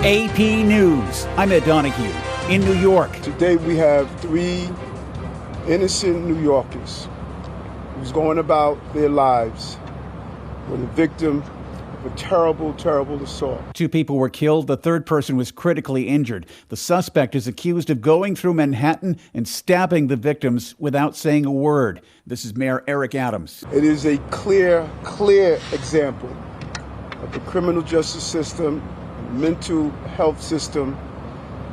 AP News. I'm Ed Donahue in New York. Today we have 3 innocent New Yorkers who's going about their lives were the victim of a terrible, terrible assault. 2 people were killed. The third person was critically injured. The suspect is accused of going through Manhattan and stabbing the victims without saying a word. This is Mayor Eric Adams. It is a clear example of the criminal justice system, mental health system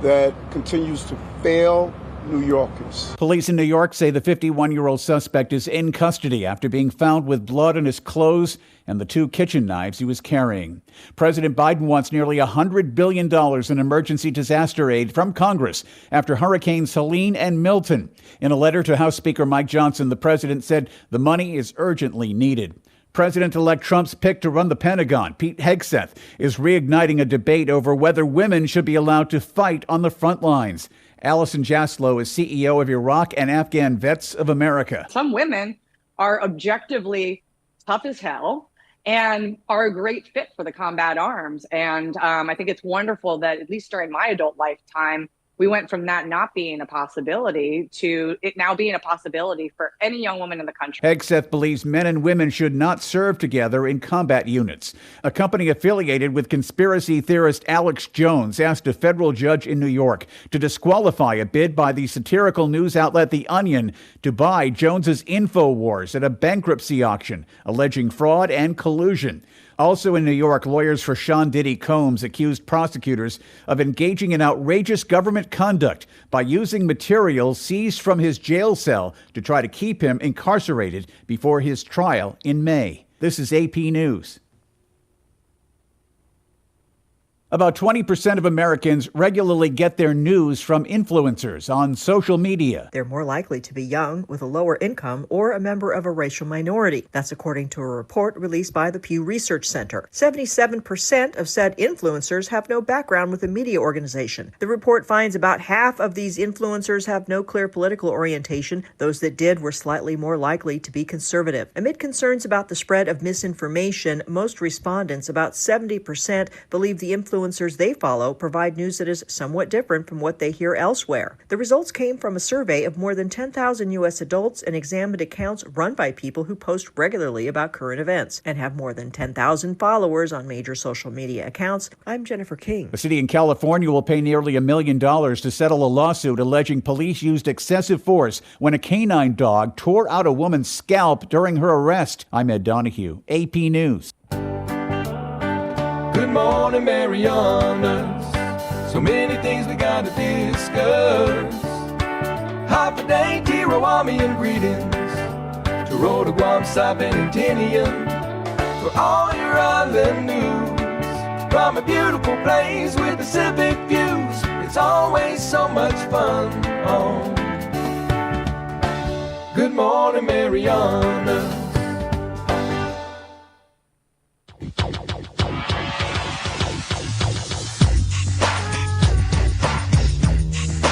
that continues to fail New Yorkers. Police in New York say the 51-year-old suspect is in custody after being found with blood on his clothes and the 2 kitchen knives he was carrying. President Biden wants nearly $100 billion in emergency disaster aid from Congress after Hurricanes Helene and Milton. In a letter to House Speaker Mike Johnson, the president said the money is urgently needed. President-elect Trump's pick to run the Pentagon, Pete Hegseth, is reigniting a debate over whether women should be allowed to fight on the front lines. Allison Jaslow is CEO of Iraq and Afghan Vets of America. Some women are objectively tough as hell and are a great fit for the combat arms. And I think it's wonderful that at least during my adult lifetime, we went from that not being a possibility to it now being a possibility for any young woman in the country. Hegseth believes men and women should not serve together in combat units. A company affiliated with conspiracy theorist Alex Jones asked a federal judge in New York to disqualify a bid by the satirical news outlet The Onion to buy Jones's InfoWars at a bankruptcy auction, alleging fraud and collusion. Also in New York, lawyers for Sean Diddy Combs accused prosecutors of engaging in outrageous government conduct by using material seized from his jail cell to try to keep him incarcerated before his trial in May. This is AP News. About 20% of Americans regularly get their news from influencers on social media. They're more likely to be young, with a lower income, or a member of a racial minority. That's according to a report released by the Pew Research Center. 77% of said influencers have no background with a media organization. The report finds about half of these influencers have no clear political orientation. Those that did were slightly more likely to be conservative. Amid concerns about the spread of misinformation, most respondents, about 70%, believe the influencers they follow provide news that is somewhat different from what they hear elsewhere. The results came from a survey of more than 10,000 U.S. adults and examined accounts run by people who post regularly about current events and have more than 10,000 followers on major social media accounts. I'm Jennifer King. A city in California will pay nearly $1 million to settle a lawsuit alleging police used excessive force when a canine dog tore out a woman's scalp during her arrest. I'm Ed Donahue, AP News. Good morning, Marianas. So many things we gotta discuss. Happy day, Tirawamian greetings. To Rhoda, Guam, Saipan, and Tinian. For all your island news. From a beautiful place with Pacific views. It's always so much fun. Oh. Good morning, Marianas.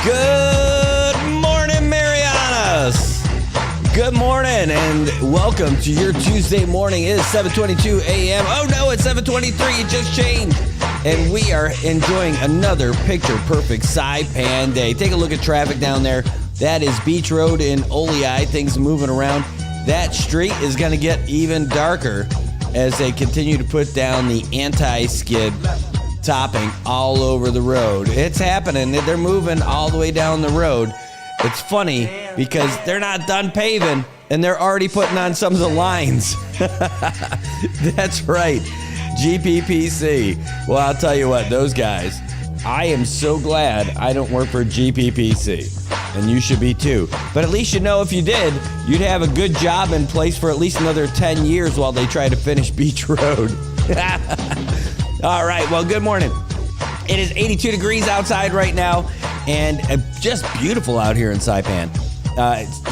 Good morning, Marianas. Good morning and welcome to your Tuesday morning. It is 7:22 a.m. Oh no, it's 7:23. It just changed. And we are enjoying another picture-perfect Saipan day. Take a look at traffic down there. That is Beach Road in Oleai. Things moving around. That street is going to get even darker as they continue to put down the anti-skid topping all over the road. It's happening. They're moving all the way down the road. It's funny because they're not done paving and they're already putting on some of the lines. That's right. GPPC. Well, I'll tell you what, those guys, I am so glad I don't work for GPPC. And you should be too. But at least you know if you did, you'd have a good job in place for at least another 10 years while they try to finish Beach Road. All right, well, good morning. It is 82 degrees outside right now, and just beautiful out here in Saipan.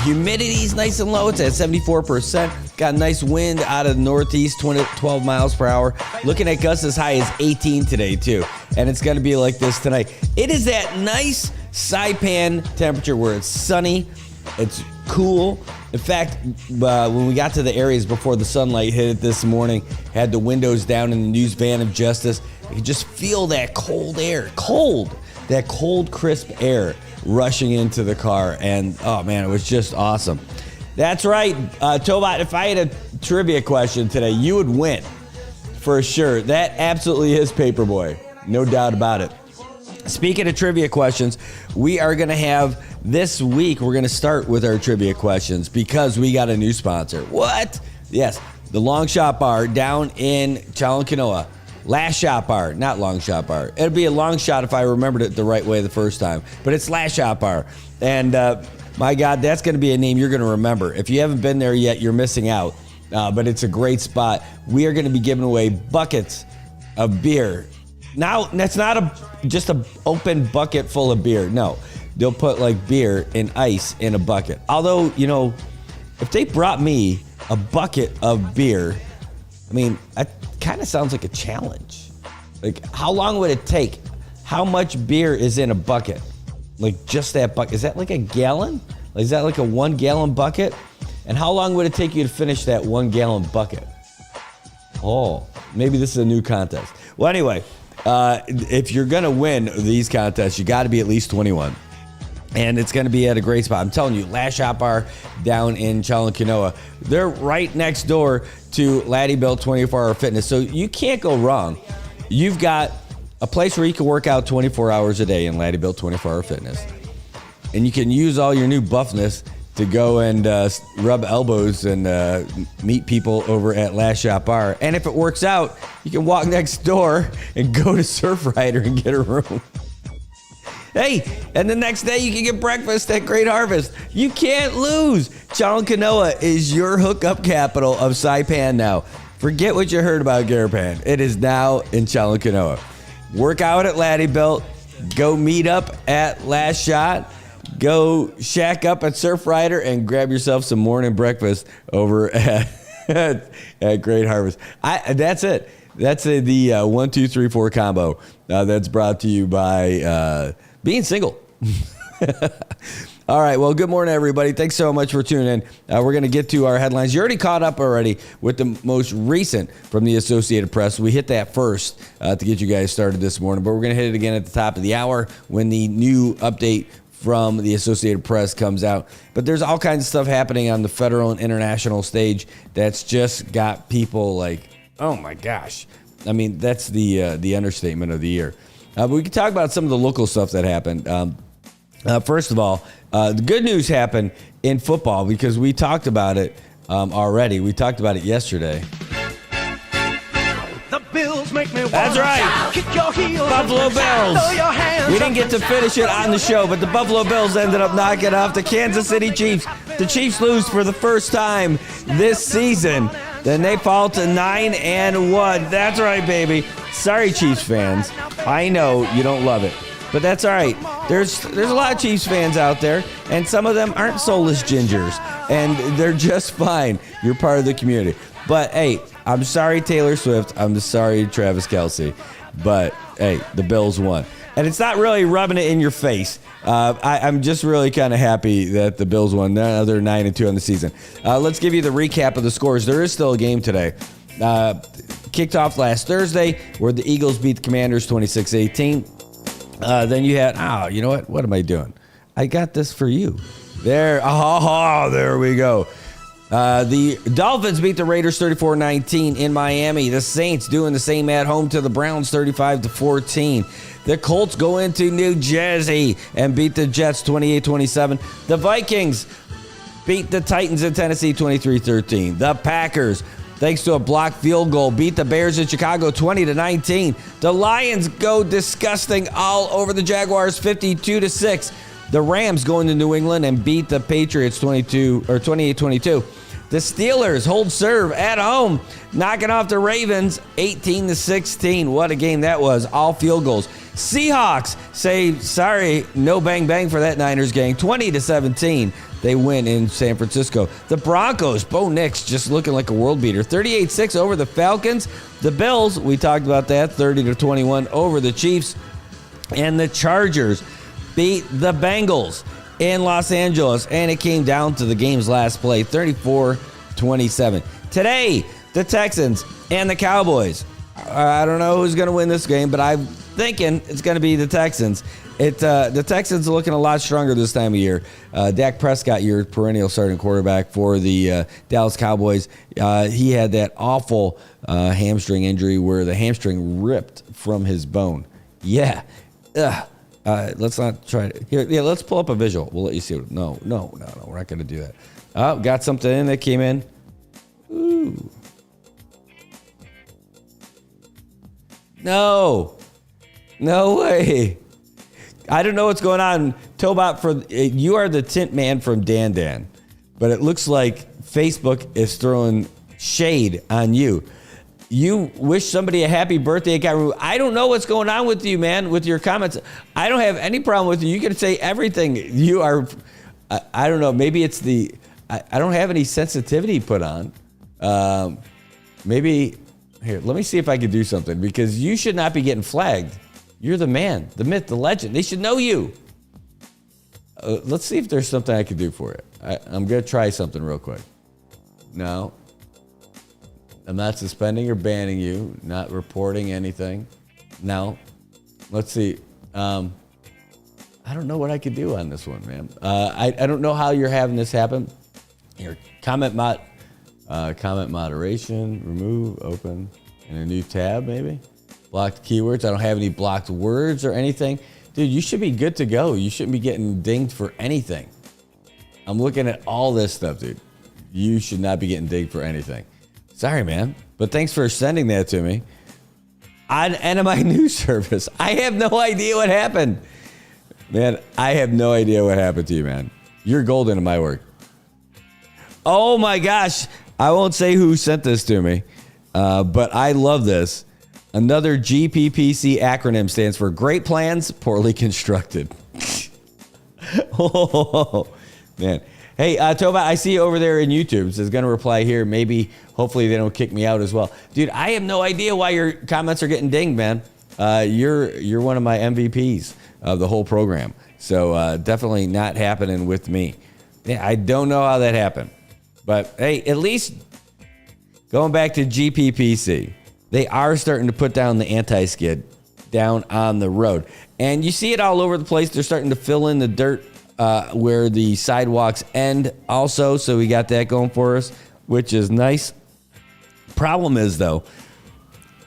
Humidity's nice and low. It's at 74%. Got a nice wind out of the northeast, 12 miles per hour. Looking at gusts as high as 18 today, too. And it's going to be like this tonight. It is that nice Saipan temperature where it's sunny. It's cool. In fact, when we got to the areas before the sunlight hit it this morning, had the windows down in the news van of Justice, you could just feel that cold air, that cold, crisp air rushing into the car. And, oh, man, it was just awesome. That's right, Tobot, if I had a trivia question today, you would win for sure. That absolutely is Paperboy, no doubt about it. Speaking of trivia questions, we are going to have this week, we're going to start with our trivia questions because we got a new sponsor. What? Yes, the Long Shot Bar down in Chalankanoa. Last Shot Bar, not Long Shot Bar. It'd be a long shot if I remembered it the right way the first time, but it's Last Shot Bar. And my God, that's going to be a name you're going to remember. If you haven't been there yet, you're missing out, but it's a great spot. We are going to be giving away buckets of beer. Now, that's not just an open bucket full of beer. No, they'll put like beer and ice in a bucket. Although, you know, if they brought me a bucket of beer, I mean, that kind of sounds like a challenge. Like, how long would it take? How much beer is in a bucket? Like, just that bucket. Is that like a gallon? Like, is that like a 1 gallon bucket? And how long would it take you to finish that 1 gallon bucket? Oh, maybe this is a new contest. Well, anyway, if you're going to win these contests, you got to be at least 21. And it's going to be at a great spot. I'm telling you, Last Shot Bar down in Chalankanoa. They're right next door to Laddie Built 24-Hour Fitness. So you can't go wrong. You've got a place where you can work out 24 hours a day in Laddie Built 24-Hour Fitness. And you can use all your new buffness to go and rub elbows and meet people over at Last Shot Bar. And if it works out, you can walk next door and go to Surf Rider and get a room. Hey, and the next day you can get breakfast at Great Harvest. You can't lose. Chalankanoa is your hookup capital of Saipan now. Forget what you heard about Garapan. It is now in Chalankanoa. Work out at Laddie Built. Go meet up at Last Shot. Go shack up at Surf Rider and grab yourself some morning breakfast over at Great Harvest. That's it. That's the 1, 2, 3, 4 combo that's brought to you by being single. All right. Well, good morning, everybody. Thanks so much for tuning in. We're going to get to our headlines. You already caught up already with the most recent from the Associated Press. We hit that first to get you guys started this morning, but we're going to hit it again at the top of the hour when the new update from the Associated Press comes out. But there's all kinds of stuff happening on the federal and international stage that's just got people like, oh my gosh. I mean, that's the understatement of the year. But we can talk about some of the local stuff that happened. First of all, the good news happened in football because we talked about it already. We talked about it yesterday. The Bills make me That's right. Kick your heels. Buffalo Bills. Throw your hands We didn't get to finish it on the show, but the Buffalo Bills ended up knocking off the Kansas City Chiefs. The Chiefs lose for the first time this season. Then they fall to 9-1. That's right, baby. Sorry, Chiefs fans. I know you don't love it, but that's all right. There's a lot of Chiefs fans out there, and some of them aren't soulless gingers, and they're just fine. You're part of the community. But, hey, I'm sorry, Taylor Swift. I'm sorry, Travis Kelce. But, hey, the Bills won. And it's not really rubbing it in your face. I'm just really kind of happy that the Bills won. Now they're 9-2 on the season. Let's give you the recap of the scores. There is still a game today. Kicked off last Thursday where the Eagles beat the Commanders 26-18. Then you had, you know what? What am I doing? I got this for you. There we go. The Dolphins beat the Raiders 34-19 in Miami. The Saints doing the same at home to the Browns 35-14. The Colts go into New Jersey and beat the Jets 28-27. The Vikings beat the Titans in Tennessee 23-13. The Packers, thanks to a blocked field goal, beat the Bears in Chicago 20-19. The Lions go disgusting all over the Jaguars 52-6. The Rams go into New England and beat the Patriots 28-22. The Steelers hold serve at home, knocking off the Ravens 18-16. What a game that was. All field goals. Seahawks say, sorry, no bang bang for that Niners gang. 20-17. They win in San Francisco. The Broncos, Bo Nix just looking like a world beater. 38-6 over the Falcons. The Bills, we talked about that, 30-21 over the Chiefs. And the Chargers beat the Bengals in Los Angeles, and it came down to the game's last play, 34-27. Today, the Texans and the Cowboys. I don't know who's going to win this game, but I'm thinking it's going to be the Texans. The Texans are looking a lot stronger this time of year. Dak Prescott, your perennial starting quarterback for the Dallas Cowboys, he had that awful hamstring injury where the hamstring ripped from his bone. Yeah. Let's not try it. Here, yeah, let's pull up a visual. We'll let you see it. No, we're not going to do that. Oh, got something in that came in. Ooh. No way. I don't know what's going on. Tobot, you are the tint man from Dan, but it looks like Facebook is throwing shade on you. You wish somebody a happy birthday. I don't know what's going on with you, man, with your comments. I don't have any problem with you. You can say everything. You are, I don't know, maybe it's I don't have any sensitivity put on. Maybe, here, let me see if I can do something, because you should not be getting flagged. You're the man, the myth, the legend. They should know you. Let's see if there's something I can do for it. I'm going to try something real quick. No. I'm not suspending or banning you, not reporting anything. No. Let's see. I don't know what I could do on this one, man. I don't know how you're having this happen. Here, comment moderation, remove, open, in a new tab maybe. Blocked keywords. I don't have any blocked words or anything. Dude, you should be good to go. You shouldn't be getting dinged for anything. I'm looking at all this stuff, dude. You should not be getting dinged for anything. Sorry, man. But thanks for sending that to me. On NMI News Service. I have no idea what happened. Man, I have no idea what happened to you, man. You're golden in my work. Oh, my gosh. I won't say who sent this to me, but I love this. Another GPPC acronym stands for Great Plans, Poorly Constructed. Oh, man. Hey, Toba, I see you over there in YouTube. So it's going to reply here. Maybe, hopefully they don't kick me out as well. Dude, I have no idea why your comments are getting dinged, man. You're one of my MVPs of the whole program. So definitely not happening with me. Yeah, I don't know how that happened. But, hey, at least going back to GPPC, they are starting to put down the anti-skid down on the road. And you see it all over the place. They're starting to fill in the dirt where the sidewalks end also. So we got that going for us, which is nice. Problem is, though,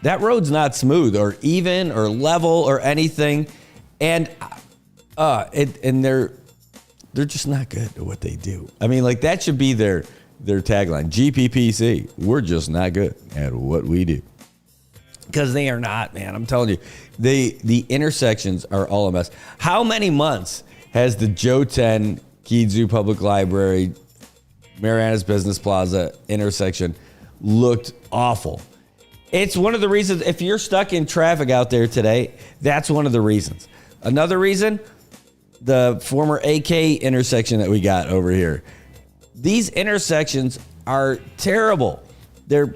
that road's not smooth or even or level or anything. And they're just not good at what they do. I mean, like, that should be their tagline. GPPC, we're just not good at what we do. Because they are not, man. I'm telling you, the intersections are all a mess. How many months has the Joe 10, Keene Public Library, Marianas Business Plaza intersection looked awful? It's one of the reasons, if you're stuck in traffic out there today, that's one of the reasons. Another reason, the former AK intersection that we got over here. These intersections are terrible. They're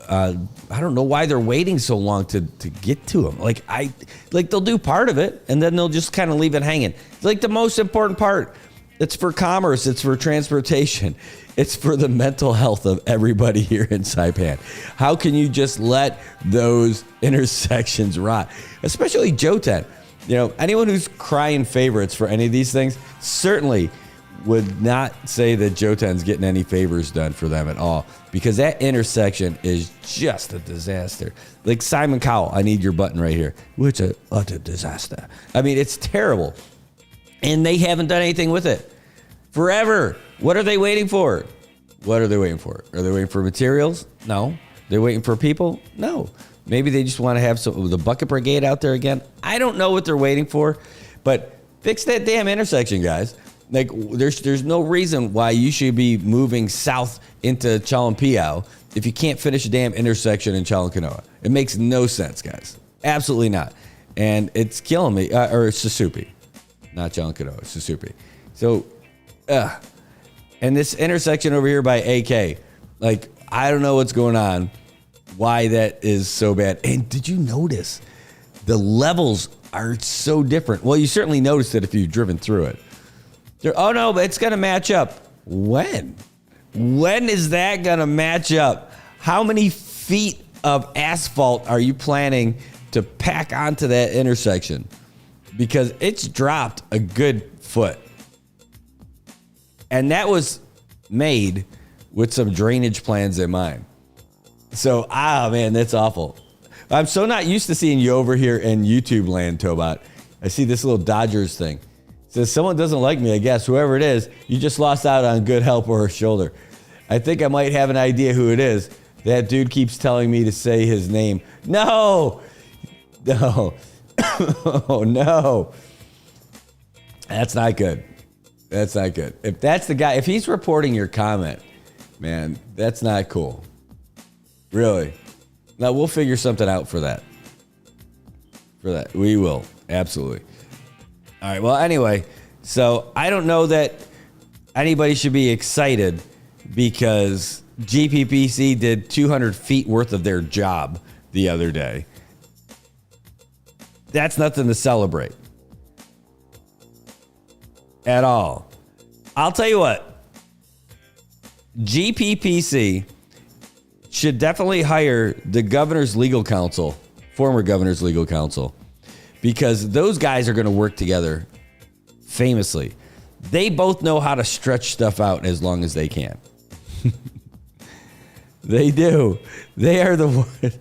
I don't know why they're waiting so long to get to them. Like they'll do part of it and then they'll just kind of leave it hanging. Like the most important part, it's for commerce, it's for transportation, it's for the mental health of everybody here in Saipan. How can you just let those intersections rot? Especially Joe 10. You know, anyone who's crying favorites for any of these things certainly would not say that Joe 10's getting any favors done for them at all, because that intersection is just a disaster. Like Simon Cowell, I need your button right here. Which a utter disaster. I mean, it's terrible. And they haven't done anything with it. Forever. What are they waiting for? What are they waiting for? Are they waiting for materials? No. They're waiting for people? No. Maybe they just want to have the bucket brigade out there again. I don't know what they're waiting for, but fix that damn intersection, guys. Like, there's no reason why you should be moving south into Chalampiao if you can't finish a damn intersection in Chalankanoa. It makes no sense, guys. Absolutely not. And it's killing me. Or Susupi. Not Chalankanoa, Susupi. So, and this intersection over here by AK, like, I don't know what's going on, why that is so bad. And did you notice the levels are so different. Well, you certainly noticed it if you've driven through it. Oh, no, but it's going to match up. When? When is that going to match up? How many feet of asphalt are you planning to pack onto that intersection? Because it's dropped a good foot. And that was made with some drainage plans in mind. So, man, that's awful. I'm so not used to seeing you over here in YouTube land, Tobot. I see this little Dodgers thing. It says, someone doesn't like me, I guess. Whoever it is, you just lost out on good help or a shoulder. I think I might have an idea who it is. That dude keeps telling me to say his name. No. Oh, no. That's not good. That's not good. If that's the guy, if he's reporting your comment, man, that's not cool. Really. Now, we'll figure something out for that. We will. Absolutely. All right. Well, anyway, so I don't know that anybody should be excited because GPPC did 200 feet worth of their job the other day. That's nothing to celebrate at all. I'll tell you what, GPPC should definitely hire the governor's legal counsel, former governor's legal counsel, because those guys are going to work together famously. They both know how to stretch stuff out as long as they can. They do. They are the ones.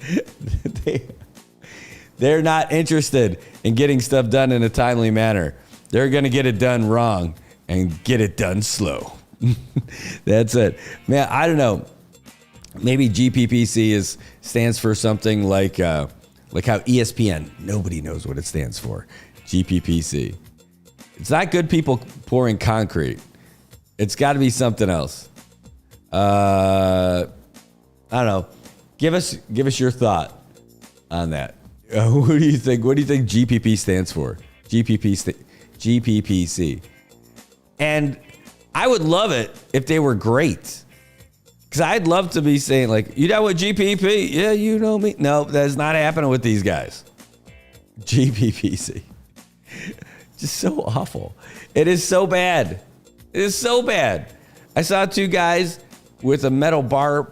They're not interested in getting stuff done in a timely manner. They're going to get it done wrong and get it done slow. That's it. Man, I don't know. Maybe GPPC stands for something like how ESPN. Nobody knows what it stands for. GPPC. It's not good people pouring concrete. It's got to be something else. I don't know. Give us your thought on that. What do you think? What do you think GPP stands for? GPPC. And I would love it if they were great. Because I'd love to be saying, like, you know what, GPP? Yeah, you know me. No, that's not happening with these guys. GPPC. Just so awful. It is so bad. It is so bad. I saw two guys with a metal bar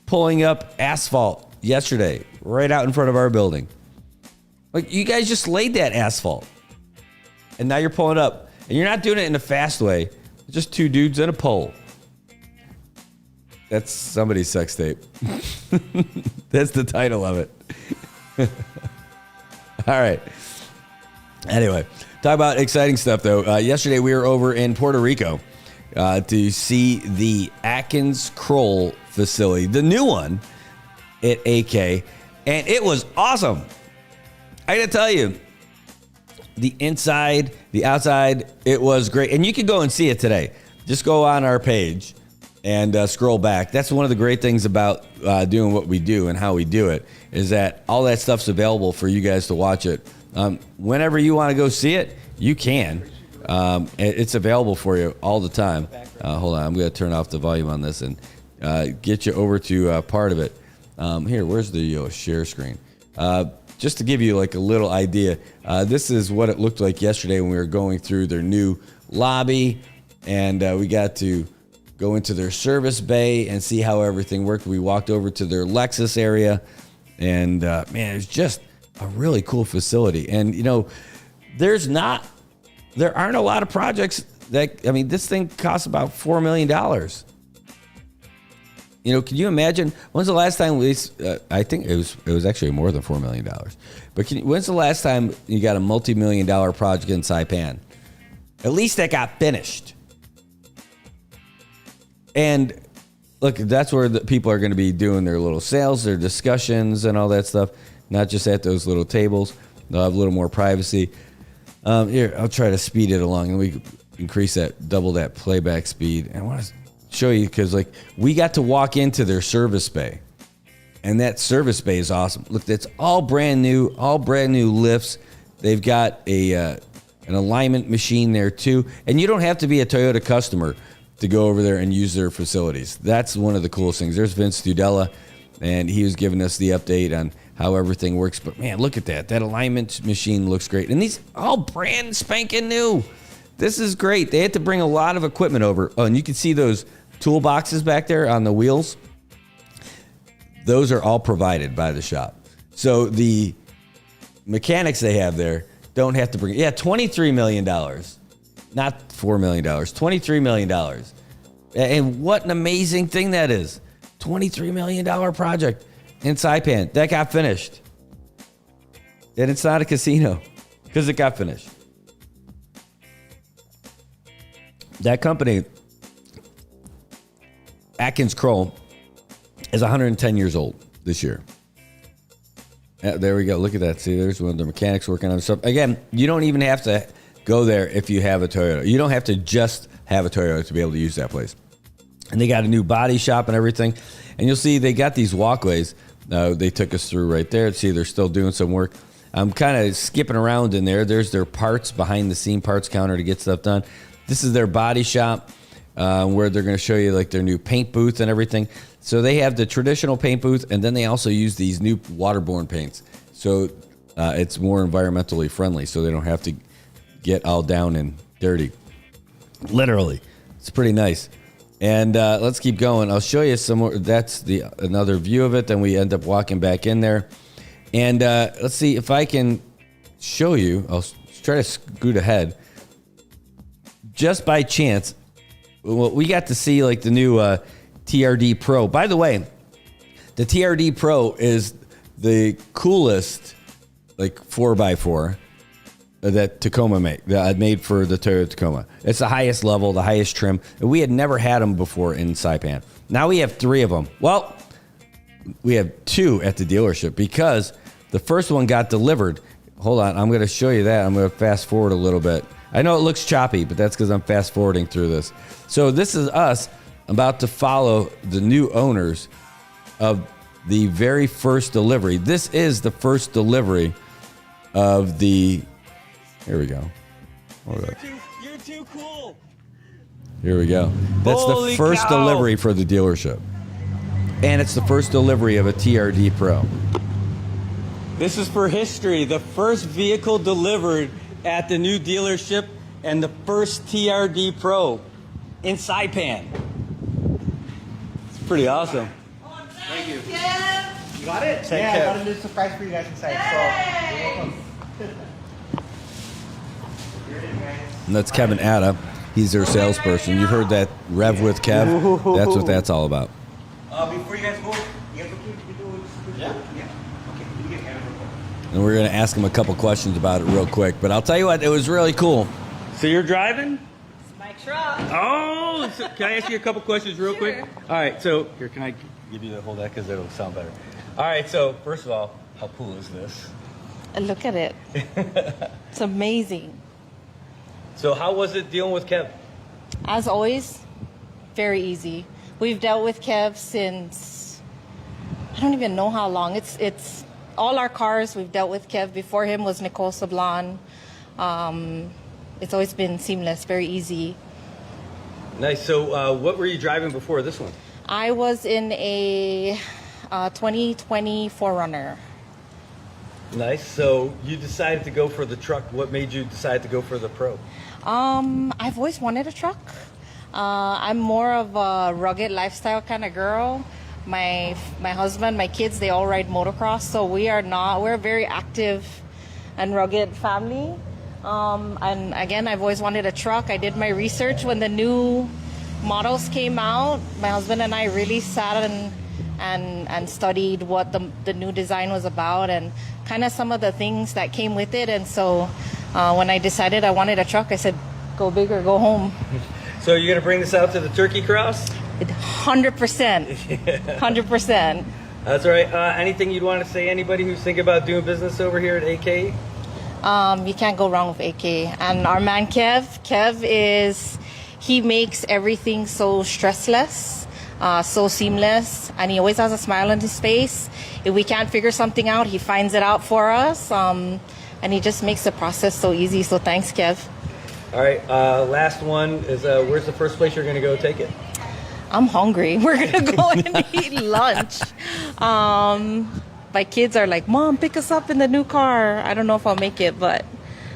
pulling up asphalt yesterday, right out in front of our building. Like, you guys just laid that asphalt. And now you're pulling up. And you're not doing it in a fast way. Just two dudes and a pole. That's somebody's sex tape. That's the title of it. All right. Anyway, talk about exciting stuff, though. Yesterday, we were over in Puerto Rico to see the Atkins Kroll facility, the new one at AK, and it was awesome. I gotta tell you, the inside, the outside, it was great. And you can go and see it today. Just go on our page and scroll back. That's one of the great things about doing what we do and how we do it, is that all that stuff's available for you guys to watch it. Whenever you want to go see it, you can. It's available for you all the time. Hold on, I'm going to turn off the volume on this and get you over to part of it. Here, where's the share screen? Just to give you like a little idea, this is what it looked like yesterday when we were going through their new lobby, and we got to go into their service bay and see how everything worked. We walked over to their Lexus area, and man, it's just a really cool facility. And you know, there aren't a lot of projects that, I mean, this thing costs about $4 million. You know, can you imagine? When's the last time I think it was actually more than $4 million. But when's the last time you got a multi-million-dollar project in Saipan? At least that got finished. And look, that's where the people are going to be doing their little sales, their discussions, and all that stuff. Not just at those little tables. They'll have a little more privacy. Here, I'll try to speed it along, and we increase that, double that playback speed. And I want to show you, because like we got to walk into their service bay, and that service bay is awesome. Look, that's all brand new lifts. They've got an alignment machine there too, and you don't have to be a Toyota customer to go over there and use their facilities. That's one of the coolest things. There's Vince Studella. and he was giving us the update on how everything works. But man, look at that. That alignment machine looks great. And these all brand spanking new. This is great. They had to bring a lot of equipment over. Oh, and you can see those toolboxes back there on the wheels. Those are all provided by the shop. So the mechanics they have there don't have to bring, $23 million. Not $4 million, $23 million. And what an amazing thing that is. $23 million project in Saipan. That got finished. And it's not a casino because it got finished. That company, Atkins Kroll, is 110 years old this year. There we go. Look at that. See, there's one of the mechanics working on stuff. Again, you don't even have to go there if you have a Toyota. You don't have to just have a Toyota to be able to use that place. And they got a new body shop and everything. And you'll see they got these walkways. They took us through right there. See, they're still doing some work. I'm kind of skipping around in there. There's their parts, behind the scene parts counter to get stuff done. This is their body shop where they're going to show you like their new paint booth and everything. So they have the traditional paint booth, and then they also use these new waterborne paints. So it's more environmentally friendly, so they don't have to get all down and dirty. Literally. It's pretty nice. And let's keep going. I'll show you some more. That's another view of it. Then we end up walking back in there. And let's see if I can show you. I'll try to scoot ahead. Just by chance, we got to see like the new TRD Pro. By the way, the TRD Pro is the coolest like 4x4 that Tacoma made for the Toyota Tacoma. It's the highest level, the highest trim. We had never had them before in Saipan. Now we have 3 of them. Well, we have 2 at the dealership because the first one got delivered. Hold on, I'm going to show you that. I'm going to fast forward a little bit. I know it looks choppy, but that's because I'm fast forwarding through this. So this is us about to follow the new owners of the very first delivery. This is the first delivery of the... Here we go. You're too cool. Here we go. That's Holy the first cow. delivery for the dealership. And it's the first delivery of a TRD Pro. This is for history. The first vehicle delivered at the new dealership and the first TRD Pro in Saipan. It's pretty awesome. Thank you. You got it? Yeah, I got a little surprise for you guys inside. So, you're welcome. And that's Kevin Atta. He's their salesperson. You've heard that Rev with Kev. That's what that's all about. Before you guys go, you guys okay to do it? Yeah. Okay, you get camera real quick. And we're going to ask him a couple questions about it real quick. But I'll tell you what, it was really cool. So you're driving? It's my truck. Oh, so can I ask you a couple questions real quick? Sure. All right, so here, can I give you the whole deck because it'll sound better. All right, so first of all, how cool is this? Look at it. It's amazing. So how was it dealing with Kev? As always, very easy. We've dealt with Kev since, I don't even know how long. It's all our cars we've dealt with Kev. Before him was Nicole Sablon. It's always been seamless, very easy. Nice. So what were you driving before this one? I was in a 2020 4Runner. Nice. So you decided to go for the truck. What made you decide to go for the Pro? I've always wanted a truck. I'm more of a rugged lifestyle kind of girl. My husband, my kids, they all ride motocross, so we're a very active and rugged family. And again, I've always wanted a truck. I did my research when the new models came out. My husband and I really sat and studied what the new design was about and kind of some of the things that came with it. And so when I decided I wanted a truck, I said, go big or go home. So you're going to bring this out to the Turkey Cross? 100%. 100%. That's all right. Anything you'd want to say, anybody who's thinking about doing business over here at AK? You can't go wrong with AK. And our man Kev he makes everything so stressless, so seamless, and he always has a smile on his face. If we can't figure something out, he finds it out for us, and he just makes the process so easy. So thanks, Kev. All right, last one is where's the first place you're going to go take it? I'm hungry. We're going to go and eat lunch. My kids are like, Mom, pick us up in the new car. I don't know if I'll make it, but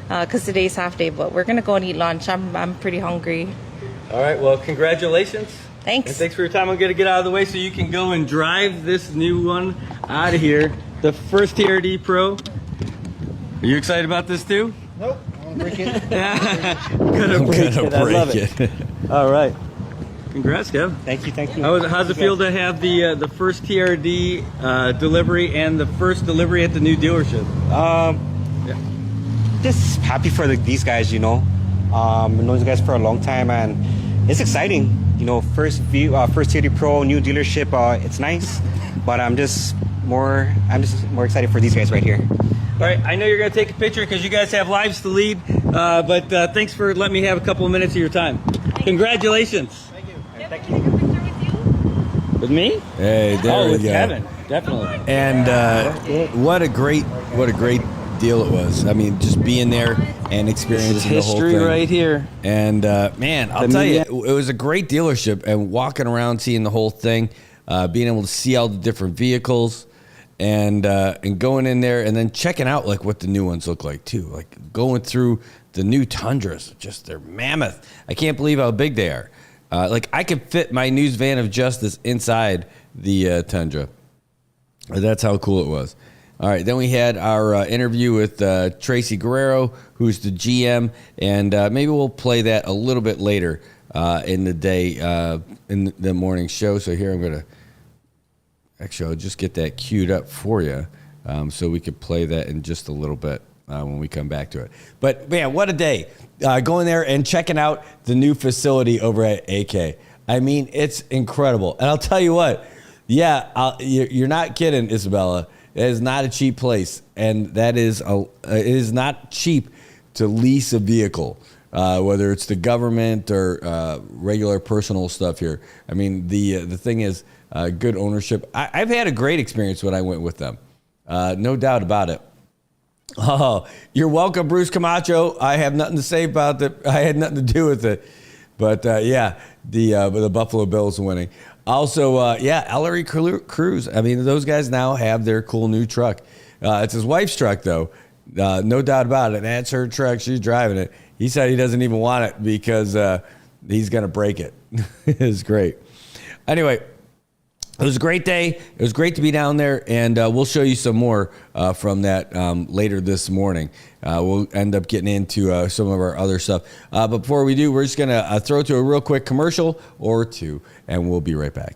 because today's half day, but we're going to go and eat lunch. I'm pretty hungry. All right, well, congratulations. Thanks. And thanks for your time. I'm going to get out of the way so you can go and drive this new one out of here. The first TRD Pro. Are you excited about this too? Nope. I'm going to break it. Gonna break it. I love it. All right. Congrats, Kev. Thank you. How's it feel to have the first TRD delivery and the first delivery at the new dealership? Just happy for these guys, you know. I've known these guys for a long time, and it's exciting. You know, first TRD Pro, new dealership. It's nice, but I'm just more excited for these guys right here. All right, I know you're going to take a picture because you guys have lives to lead, but thanks for letting me have a couple of minutes of your time. Congratulations. Thank you. With me? Hey, there we with go. Kevin, definitely. And what a great deal it was. I mean, just being there and experiencing the whole thing. History right here. And man, I'll tell you, it was a great dealership. And walking around, seeing the whole thing, being able to see all the different vehicles, and going in there, and then checking out like what the new ones look like too. Like going through the new Tundras, just they're mammoth. I can't believe how big they are. Like I could fit my News Van of Justice inside the Tundra. That's how cool it was. All right, then we had our interview with Tracy Guerrero, who's the GM, and maybe we'll play that a little bit later in the day, in the morning show. So here I'm going to, actually, I'll just get that queued up for you so we could play that in just a little bit when we come back to it. But, man, what a day. Going there and checking out the new facility over at AK. I mean, it's incredible. And I'll tell you what, you're not kidding, Isabella. It is not a cheap place, and that is it is not cheap to lease a vehicle, whether it's the government or regular personal stuff here. I mean, the thing is good ownership. I've had a great experience when I went with them, no doubt about it. Oh, you're welcome, Bruce Camacho. I have nothing to say about that. I had nothing to do with it, but the Buffalo Bills winning. Also, Ellery Cruz. I mean, those guys now have their cool new truck. It's his wife's truck, though. No doubt about it. That's her truck. She's driving it. He said he doesn't even want it because he's going to break it. It's great. Anyway, it was a great day. It was great to be down there, and we'll show you some more from that later this morning. We'll end up getting into some of our other stuff. But before we do, we're just going to throw to a real quick commercial or two, and we'll be right back.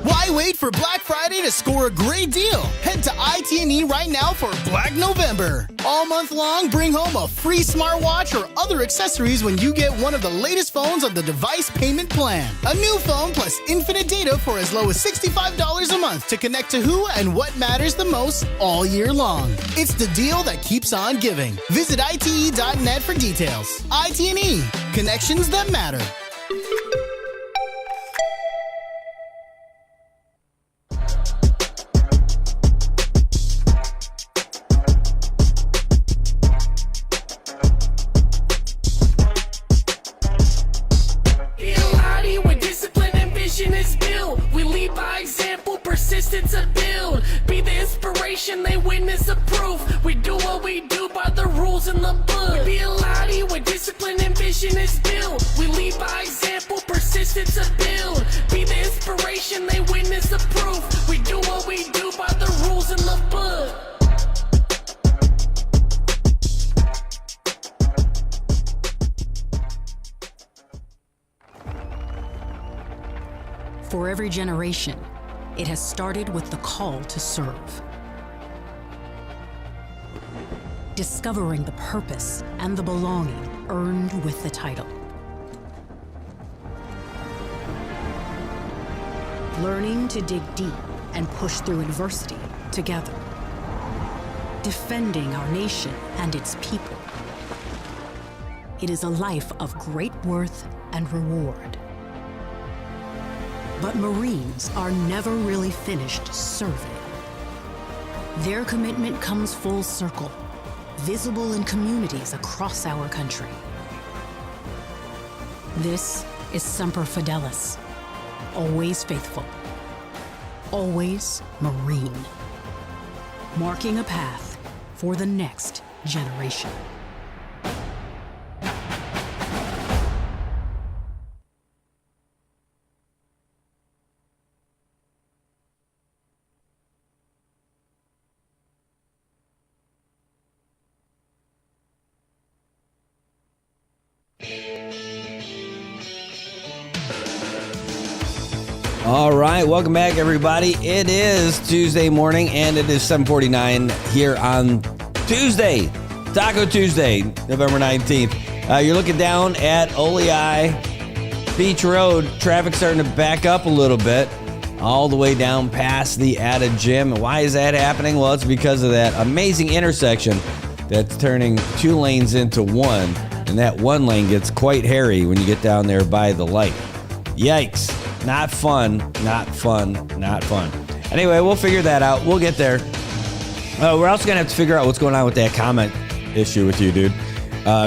Why wait for Black Friday to score a great deal? Head to IT&E right now for Black November. All month long, bring home a free smartwatch or other accessories when you get one of the latest phones on the device payment plan. A new phone plus infinite data for as low as $65 a month to connect to who and what matters the most all year long. It's the deal that keeps on giving. Visit ite.net for details. IT&E. Connections that matter. Persistence of build, be the inspiration, they witness the proof. We do what we do by the rules in the book. We be a Lottie where discipline and vision is built. We lead by example, persistence of build, be the inspiration, they witness the proof. We do what we do by the rules in the book. For every generation, it has started with the call to serve. Discovering the purpose and the belonging earned with the title. Learning to dig deep and push through adversity together. Defending our nation and its people. It is a life of great worth and reward. But Marines are never really finished serving. Their commitment comes full circle, visible in communities across our country. This is Semper Fidelis. Always faithful. Always Marine. Marking a path for the next generation. All right, welcome back, everybody. It is Tuesday morning, and it is 7:49 here on Tuesday, Taco Tuesday, November 19th. You're looking down at Oleai Beach Road. Traffic starting to back up a little bit, all the way down past the Atta Gym. And why is that happening? Well, it's because of that amazing intersection that's turning 2 lanes into 1, and that 1 lane gets quite hairy when you get down there by the light. Yikes. Not fun, not fun, not fun. Anyway, we'll figure that out. We'll get there. We're also going to have to figure out what's going on with that comment issue with you, dude.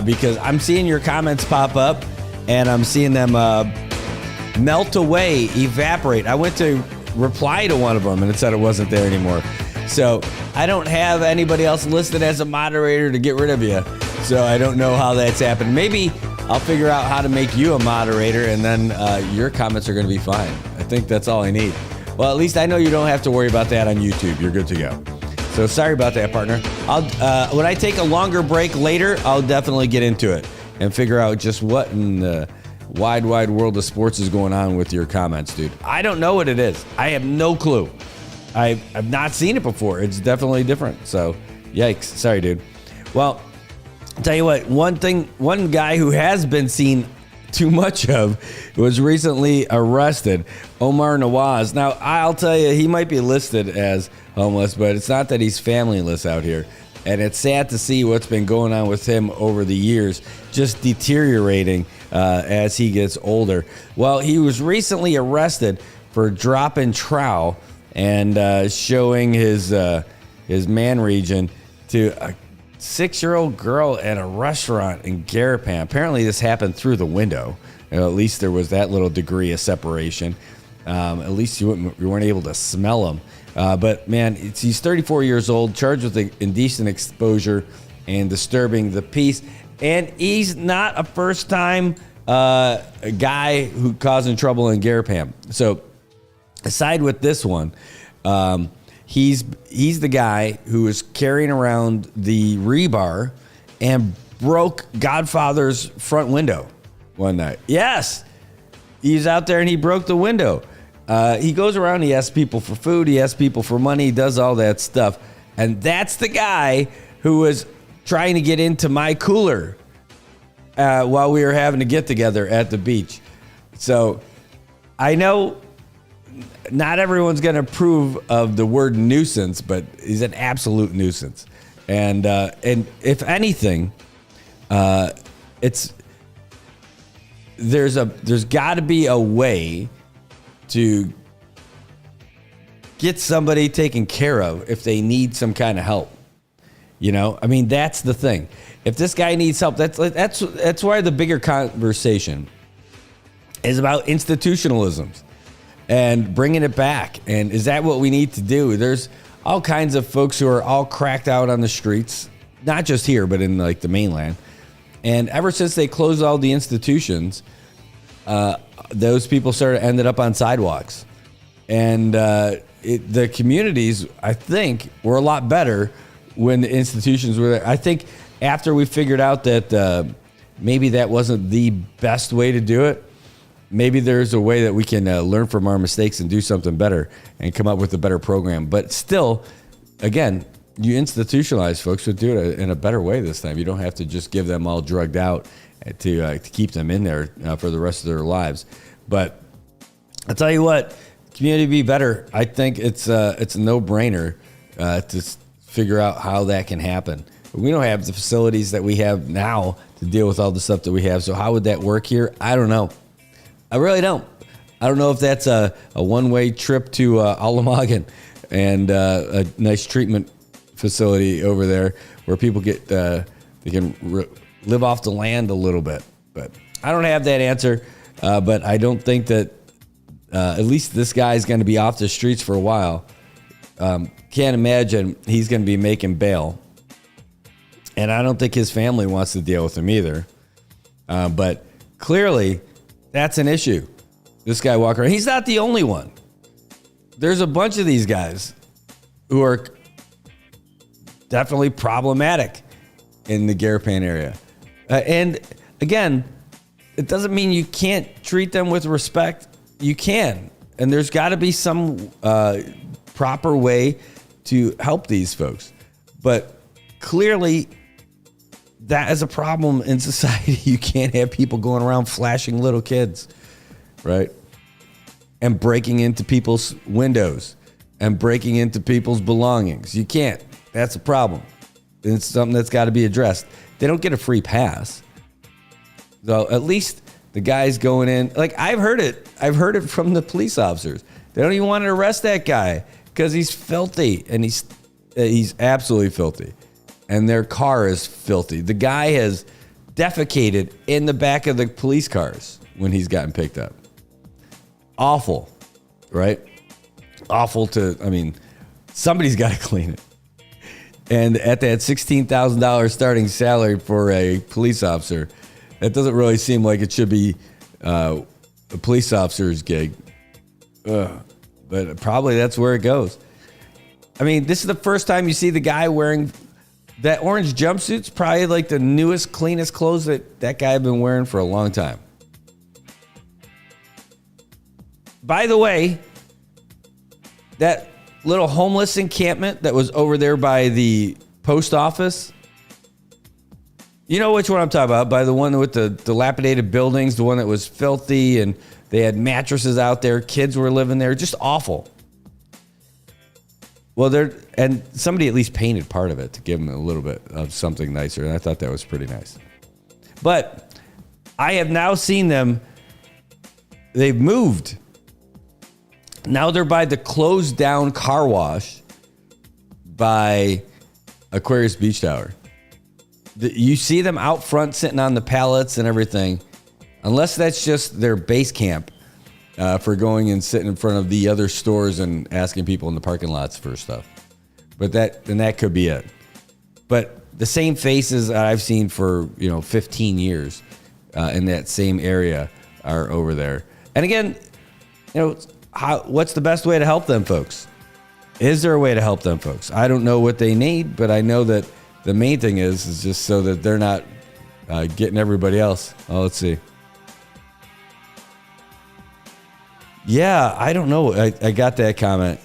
Because I'm seeing your comments pop up, and I'm seeing them melt away, evaporate. I went to reply to one of them, and it said it wasn't there anymore. So I don't have anybody else listed as a moderator to get rid of you. So I don't know how that's happened. Maybe I'll figure out how to make you a moderator, and then your comments are going to be fine. I think that's all I need. Well, at least I know you don't have to worry about that on YouTube. You're good to go. So sorry about that, partner. When I take a longer break later, I'll definitely get into it and figure out just what in the wide world of sports is going on with your comments, dude. I don't know what it is. I have no clue. I've not seen it before. It's definitely different. So, yikes. Sorry, dude. Well, I'll tell you what, one guy who has been seen too much of was recently arrested, Omar Nawaz. Now, I'll tell you, he might be listed as homeless, but it's not that he's familyless out here. And it's sad to see what's been going on with him over the years, just deteriorating as he gets older. Well, he was recently arrested for dropping trowel and showing his man region to a 6-year-old girl at a restaurant in Garapan. Apparently this happened through the window. At least there was that little degree of separation. At least you weren't able to smell him. But man, he's 34 years old, charged with indecent exposure and disturbing the peace. And he's not a first-time guy who causing trouble in Garapan. So aside with this one, he's the guy who was carrying around the rebar and broke Godfather's front window one night. Yes, he's out there and he broke the window. He goes around, he asks people for food, he asks people for money, he does all that stuff. And that's the guy who was trying to get into my cooler while we were having to get together at the beach. So I know not everyone's going to approve of the word nuisance, but he's an absolute nuisance. And if anything, there's got to be a way to get somebody taken care of if they need some kind of help. You know, I mean, that's the thing. If this guy needs help, that's why the bigger conversation is about institutionalisms and bringing it back. And is that what we need to do? There's all kinds of folks who are all cracked out on the streets, not just here, but in like the mainland. And ever since they closed all the institutions, those people ended up on sidewalks. And the communities, I think, were a lot better when the institutions were there. I think after we figured out that maybe that wasn't the best way to do it, maybe there's a way that we can learn from our mistakes and do something better and come up with a better program. But still, again, you institutionalize folks who do it in a better way this time. You don't have to just give them all drugged out to keep them in there for the rest of their lives. But I'll tell you what, community be better. I think it's a no-brainer to figure out how that can happen. We don't have the facilities that we have now to deal with all the stuff that we have. So how would that work here? I don't know. I really don't. I don't know if that's a one-way trip to Alamagan and a nice treatment facility over there where people get they can live off the land a little bit. But I don't have that answer. But I don't think that at least this guy's going to be off the streets for a while. Can't imagine he's going to be making bail. And I don't think his family wants to deal with him either. But clearly, that's an issue. This guy walking around. He's not the only one. There's a bunch of these guys who are definitely problematic in the Garapan area. And again, it doesn't mean you can't treat them with respect. You can. And there's got to be some proper way to help these folks. But clearly, that is a problem in society. You can't have people going around flashing little kids, right? And breaking into people's windows and breaking into people's belongings. You can't. That's a problem. It's something that's got to be addressed. They don't get a free pass. So at least the guy's going in. Like, I've heard it from the police officers. They don't even want to arrest that guy because he's filthy, and he's absolutely filthy. And their car is filthy. The guy has defecated in the back of the police cars when he's gotten picked up. Awful, right? Awful somebody's got to clean it. And at that $16,000 starting salary for a police officer, that doesn't really seem like it should be a police officer's gig. But probably that's where it goes. I mean, this is the first time you see the guy wearing that orange jumpsuit's probably like the newest, cleanest clothes that guy had been wearing for a long time. By the way, that little homeless encampment that was over there by the post office, you know which one I'm talking about, by the one with the dilapidated buildings, the one that was filthy and they had mattresses out there, kids were living there, just awful. Well, and somebody at least painted part of it to give them a little bit of something nicer, and I thought that was pretty nice. But I have now seen them, they've moved. Now they're by the closed down car wash by Aquarius Beach Tower. You see them out front sitting on the pallets and everything, unless that's just their base camp for going and sitting in front of the other stores and asking people in the parking lots for stuff. But that could be it. But the same faces I've seen for 15 years in that same area are over there. And again, what's the best way to help them folks? Is there a way to help them folks? I don't know what they need, but I know that the main thing is just so that they're not getting everybody else. Oh, let's see. Yeah, I don't know. I got that comment,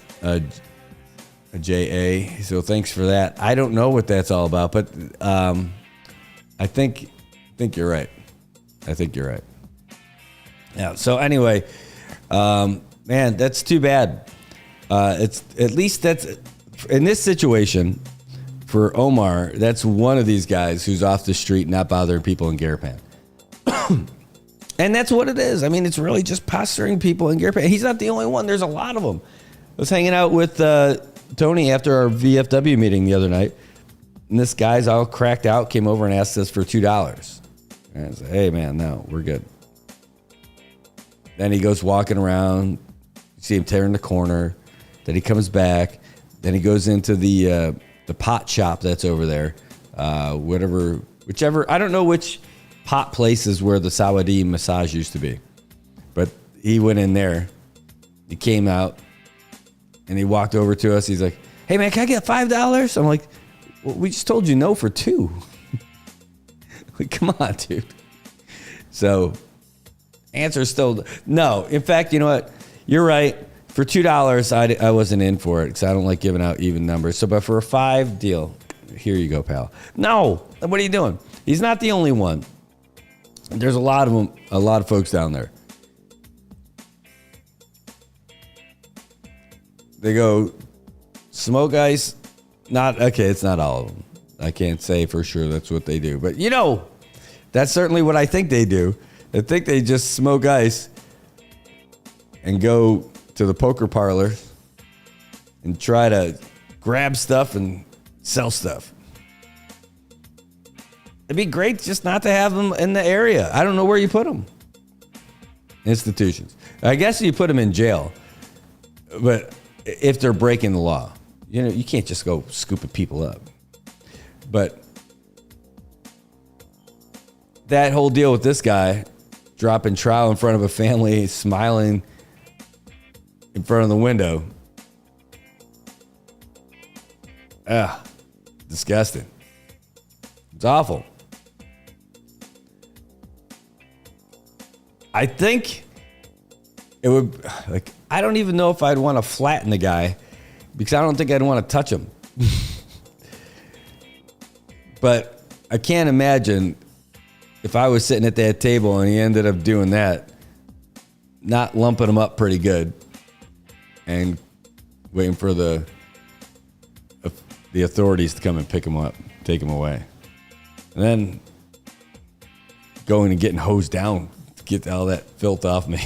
J.A., so thanks for that. I don't know what that's all about, but I think you're right. I think you're right. Yeah, so anyway, man, that's too bad. It's at least that's in this situation for Omar. That's one of these guys who's off the street, not bothering people in Garapan. And that's what it is. I mean, it's really just posturing people in Garapan. He's not the only one. There's a lot of them. I was hanging out with Tony after our VFW meeting the other night, and this guy's all cracked out, came over and asked us for $2. And I said, hey, man, no, we're good. Then he goes walking around. You see him tearing the corner. Then he comes back. Then he goes into the pot shop that's over there. Whichever, I don't know which pot places where the Sawadee massage used to be. But he went in there. He came out. And he walked over to us. He's like, hey, man, can I get $5? I'm like, well, we just told you no for $2. Like, come on, dude. So, answer is still no. In fact, you know what? You're right. For $2, I wasn't in for it because I don't like giving out even numbers. So, but for a $5 deal, here you go, pal. No. What are you doing? He's not the only one. There's a lot of them, a lot of folks down there. They go, smoke ice. It's not all of them. I can't say for sure that's what they do. But, that's certainly what I think they do. I think they just smoke ice and go to the poker parlor and try to grab stuff and sell stuff. It'd be great just not to have them in the area. I don't know where you put them. institutions. I guess you put them in jail, but if they're breaking the law, you can't just go scooping people up. But that whole deal with this guy dropping trowel in front of a family, smiling in front of the window. Disgusting. It's awful. I think it would, I don't even know if I'd want to flatten the guy because I don't think I'd want to touch him. But I can't imagine if I was sitting at that table and he ended up doing that, not lumping him up pretty good and waiting for the authorities to come and pick him up, take him away. And then going and getting hosed down to get all that filth off me.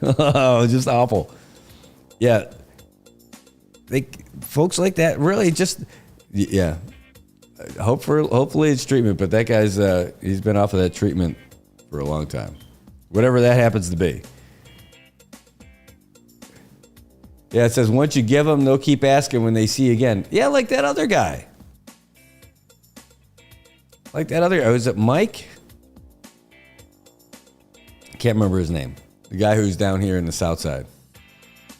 Oh, just awful. Yeah. Folks like that really just, yeah. Hopefully it's treatment, but that guy's, he's been off of that treatment for a long time. Whatever that happens to be. Yeah, it says once you give them, they'll keep asking when they see you again. Yeah, like that other guy. Was it Mike? I can't remember his name. The guy who's down here in the South Side.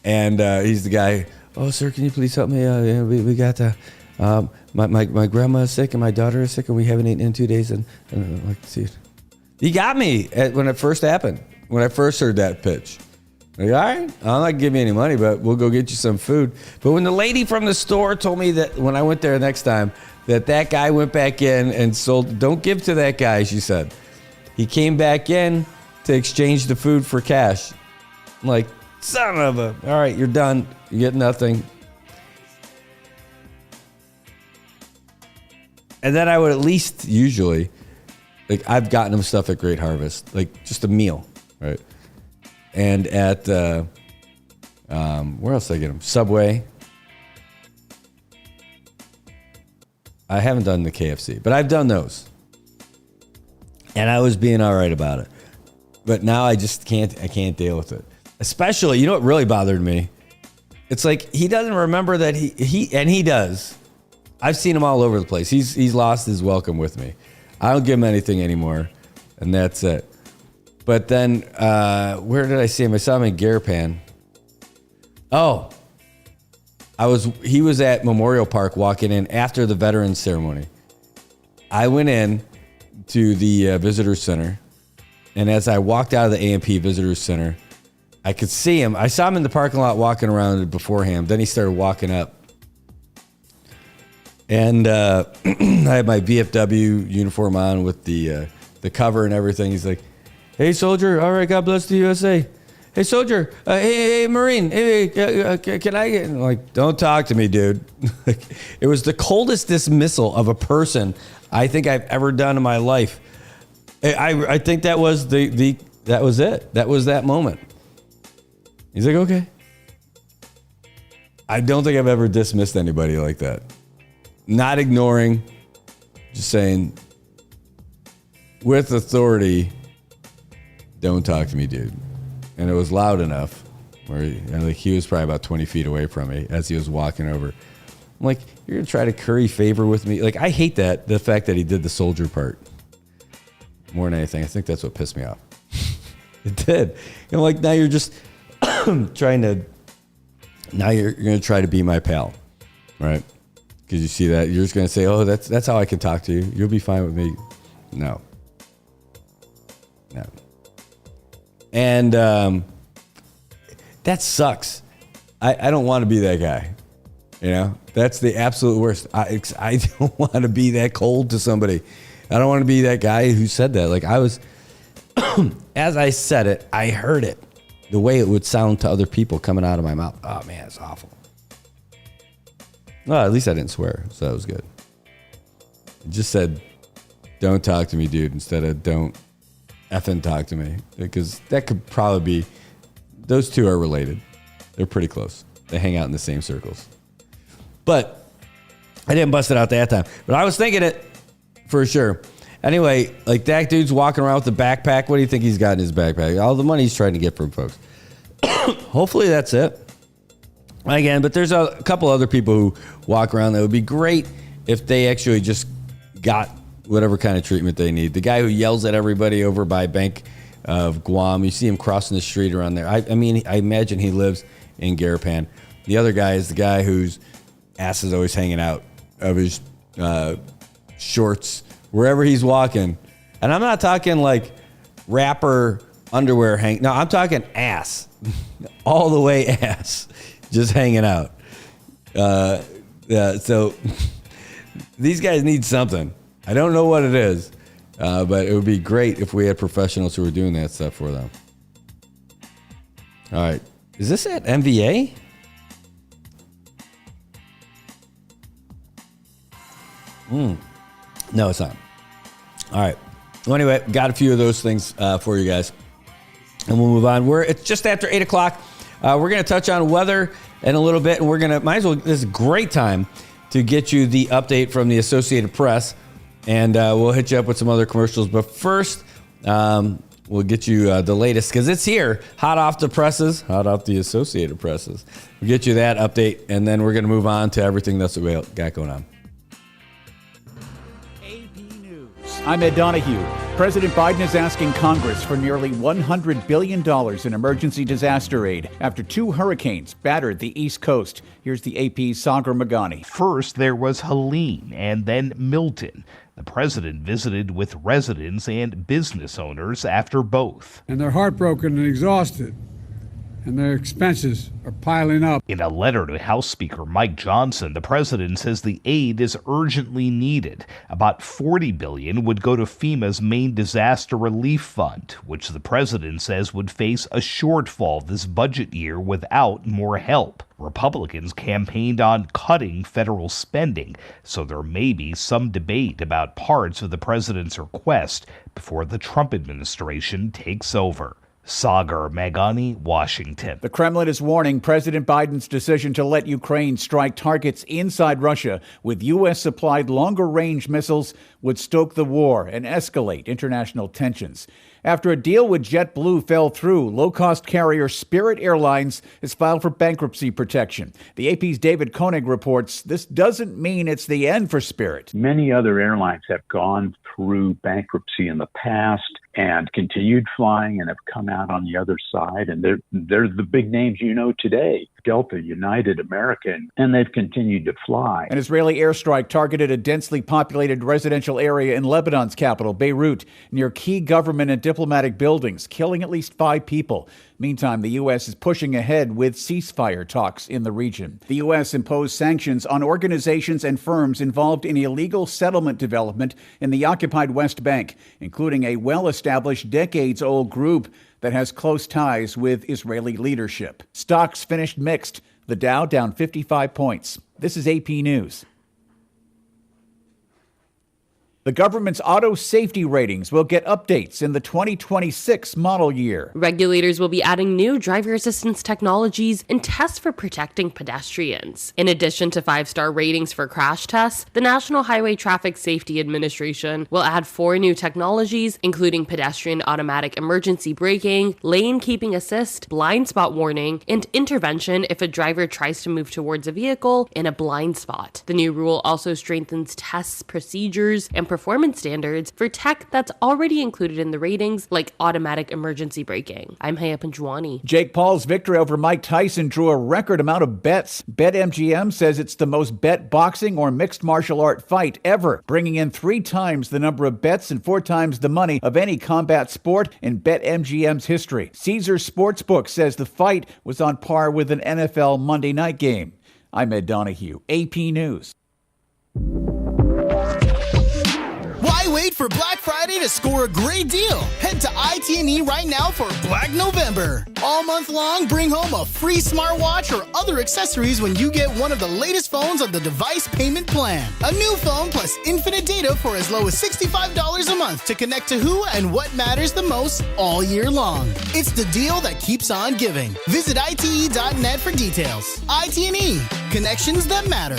And he's the guy, oh, sir, can you please help me? We got my grandma is sick and my daughter is sick and we haven't eaten in 2 days. And see, he got me when it first happened, when I first heard that pitch. Like, all right, I'm not giving you any money, but we'll go get you some food. But when the lady from the store told me that when I went there next time, that guy went back in and sold, don't give to that guy, she said. He came back in to exchange the food for cash. I'm like, son of a, all right, you're done. You get nothing. And then I would at least usually, like I've gotten him stuff at Great Harvest, like just a meal, right? And at, where else did I get him? Subway. I haven't done the KFC, but I've done those. And I was being all right about it. But now I just can't deal with it. Especially, you know what really bothered me? It's like he doesn't remember that he does. I've seen him all over the place. He's lost his welcome with me. I don't give him anything anymore, and that's it. But then, where did I see him? I saw him in Garapan. Oh, he was at Memorial Park walking in after the Veterans Ceremony. I went in to the Visitor Center, and as I walked out of the A&P Visitor Center, I could see him. I saw him in the parking lot walking around beforehand. Then he started walking up. And I had my VFW uniform on with the cover and everything. He's like, hey, soldier. All right, God bless the USA. Hey, soldier. Hey, Marine. Hey, can I get... I'm like, don't talk to me, dude. It was the coldest dismissal of a person I think I've ever done in my life. I think that was that was it. That was that moment. He's like, okay. I don't think I've ever dismissed anybody like that. Not ignoring, just saying, with authority, don't talk to me, dude. And it was loud enough where he was probably about 20 feet away from me as he was walking over. I'm like, you're going to try to curry favor with me? Like, I hate the fact that he did the soldier part. More than anything, I think that's what pissed me off. It did. Like, now you're just trying to, now you're going to try to be my pal, right? Because you see that, you're just going to say, oh, that's how I can talk to you. You'll be fine with me. No. And that sucks. I don't want to be that guy. You know, that's the absolute worst. I don't want to be that cold to somebody. I don't want to be that guy who said that. Like I was, as I said it, I heard it. The way it would sound to other people coming out of my mouth. Oh man, it's awful. Well, at least I didn't swear, so that was good. It just said, don't talk to me, dude, instead of don't effing talk to me. Because that could probably be, those two are related. They're pretty close. They hang out in the same circles. But I didn't bust it out that time. But I was thinking it for sure. Anyway, like that dude's walking around with a backpack. What do you think he's got in his backpack? All the money he's trying to get from folks. Hopefully that's it. Again, but there's a couple other people who walk around that would be great if they actually just got whatever kind of treatment they need. The guy who yells at everybody over by Bank of Guam, you see him crossing the street around there. I imagine he lives in Garapan. The other guy is the guy whose ass is always hanging out of his shorts wherever he's walking. And I'm not talking like rapper underwear no, I'm talking ass. All the way ass. Just hanging out. So these guys need something. I don't know what it is, but it would be great if we had professionals who were doing that stuff for them. All right. Is this at MVA? No, it's not. All right. Well, anyway, got a few of those things for you guys. And we'll move on. It's just after 8 o'clock. We're going to touch on weather in a little bit, and we're going to, this is a great time to get you the update from the Associated Press, and we'll hit you up with some other commercials. But first, we'll get you the latest, because it's here, hot off the Associated Presses. We'll get you that update, and then we're going to move on to everything that's we got going on. I'm Ed Donahue. President Biden is asking Congress for nearly $100 billion in emergency disaster aid after 2 hurricanes battered the East Coast. Here's the AP's Sagar Magani. First, there was Helene and then Milton. The president visited with residents and business owners after both. And they're heartbroken and exhausted, and their expenses are piling up. In a letter to House Speaker Mike Johnson, the president says the aid is urgently needed. About $40 billion would go to FEMA's main disaster relief fund, which the president says would face a shortfall this budget year without more help. Republicans campaigned on cutting federal spending, so there may be some debate about parts of the president's request before the Trump administration takes over. Sagar Magani, Washington. The Kremlin is warning President Biden's decision to let Ukraine strike targets inside Russia with U.S.-supplied longer-range missiles would stoke the war and escalate international tensions. After a deal with JetBlue fell through, low-cost carrier Spirit Airlines has filed for bankruptcy protection. The AP's David Koenig reports this doesn't mean it's the end for Spirit. Many other airlines have gone through bankruptcy in the past and continued flying and have come out on the other side. And they're the big names you know today, Delta, United, American, and they've continued to fly. An Israeli airstrike targeted a densely populated residential area in Lebanon's capital, Beirut, near key government and diplomatic buildings, killing at least 5 people. Meantime, the U.S. is pushing ahead with ceasefire talks in the region. The U.S. imposed sanctions on organizations and firms involved in illegal settlement development in the occupied West Bank, including a well-established decades-old group that has close ties with Israeli leadership. Stocks finished mixed. The Dow down 55 points. This is AP News. The government's auto safety ratings will get updates in the 2026 model year. Regulators will be adding new driver assistance technologies and tests for protecting pedestrians. In addition to 5-star ratings for crash tests, the National Highway Traffic Safety Administration will add 4 new technologies, including pedestrian automatic emergency braking, lane keeping assist, blind spot warning, and intervention if a driver tries to move towards a vehicle in a blind spot. The new rule also strengthens tests, procedures, and performance standards for tech that's already included in the ratings, like automatic emergency braking. I'm Haya Panjwani. Jake Paul's victory over Mike Tyson drew a record amount of bets. BetMGM says it's the most bet boxing or mixed martial art fight ever, bringing in 3 times the number of bets and 4 times the money of any combat sport in BetMGM's history. Caesars Sportsbook says the fight was on par with an NFL Monday night game. I'm Ed Donahue, AP News. Why wait for Black Friday to score a great deal? Head to IT&E right now for Black November. All month long, bring home a free smartwatch or other accessories when you get one of the latest phones on the device payment plan. A new phone plus infinite data for as low as $65 a month to connect to who and what matters the most all year long. It's the deal that keeps on giving. Visit ite.net for details. IT&E. Connections that matter.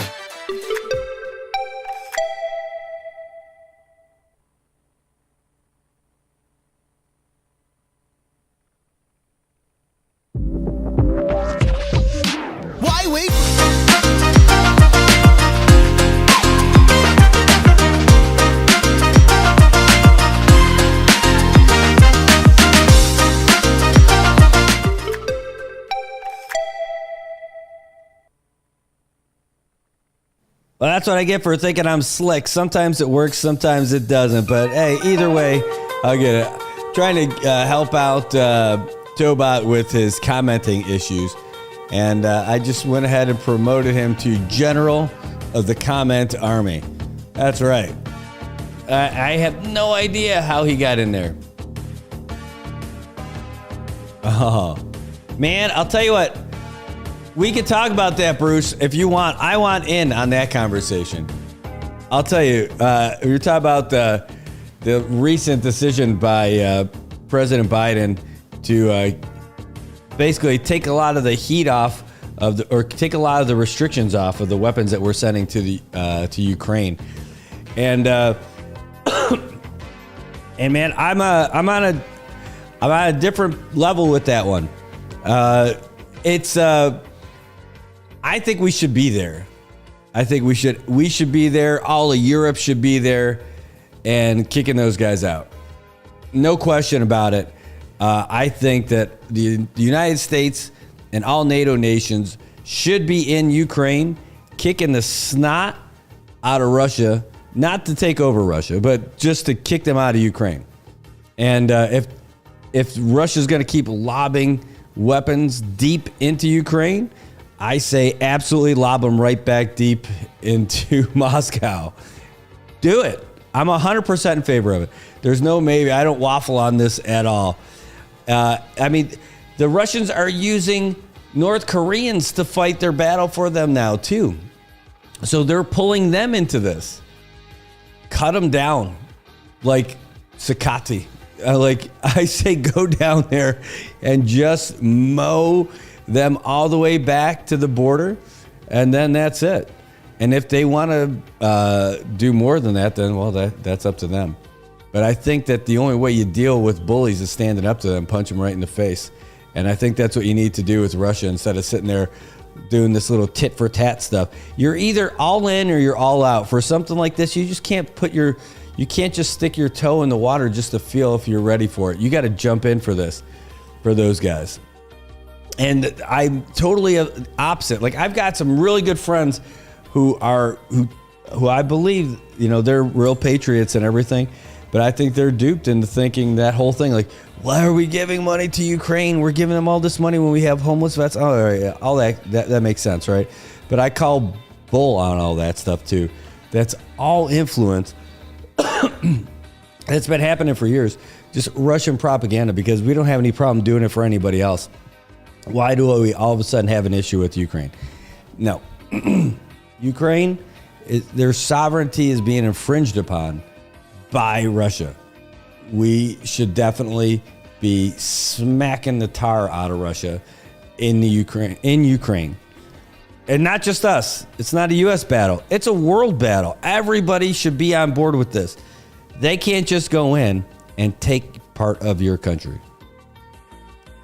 Well, that's what I get for thinking I'm slick. Sometimes it works, sometimes it doesn't. But hey, either way, I'll get it. Trying to help out Tobot with his commenting issues. And I just went ahead and promoted him to General of the Comment Army. That's right. I have no idea how he got in there. Oh, man, I'll tell you what. We could talk about that, Bruce, if you want. I want in on that conversation. I'll tell you, you're talking about the recent decision by President Biden to basically take a lot of the heat off of or take a lot of the restrictions off of the weapons that we're sending to the to Ukraine. And and man, I'm on a different level with that one. I think we should be there. I think we should be there. All of Europe should be there and kicking those guys out. No question about it. I think that the United States and all NATO nations should be in Ukraine, kicking the snot out of Russia, not to take over Russia, but just to kick them out of Ukraine. And if Russia's going to keep lobbing weapons deep into Ukraine, I say absolutely lob them right back deep into Moscow. Do it. I'm 100% in favor of it. There's no maybe. I don't waffle on this at all. I mean, the Russians are using North Koreans to fight their battle for them now, too. So they're pulling them into this. Cut them down like Sakati. Like I say, go down there and just mow them all the way back to the border, and then that's it. And if they want to do more than that, then, well, that's up to them. But I think that the only way you deal with bullies is standing up to them, punch them right in the face. And I think that's what you need to do with Russia instead of sitting there doing this little tit for tat stuff. You're either all in or you're all out. For something like this, you just can't you can't just stick your toe in the water just to feel if you're ready for it. You got to jump in for this, for those guys. And I'm totally opposite. Like, I've got some really good friends who I believe, they're real patriots and everything, but I think they're duped into thinking that whole thing, like, why are we giving money to Ukraine? We're giving them all this money when we have homeless vets. Oh, yeah, all that makes sense, right? But I call bull on all that stuff too. That's all influence. It's been happening for years. Just Russian propaganda, because we don't have any problem doing it for anybody else. Why do we all of a sudden have an issue with Ukraine? No. Ukraine, their sovereignty is being infringed upon by Russia. We should definitely be smacking the tar out of Russia in Ukraine. And not just us. It's not a U.S. battle. It's a world battle. Everybody should be on board with this. They can't just go in and take part of your country.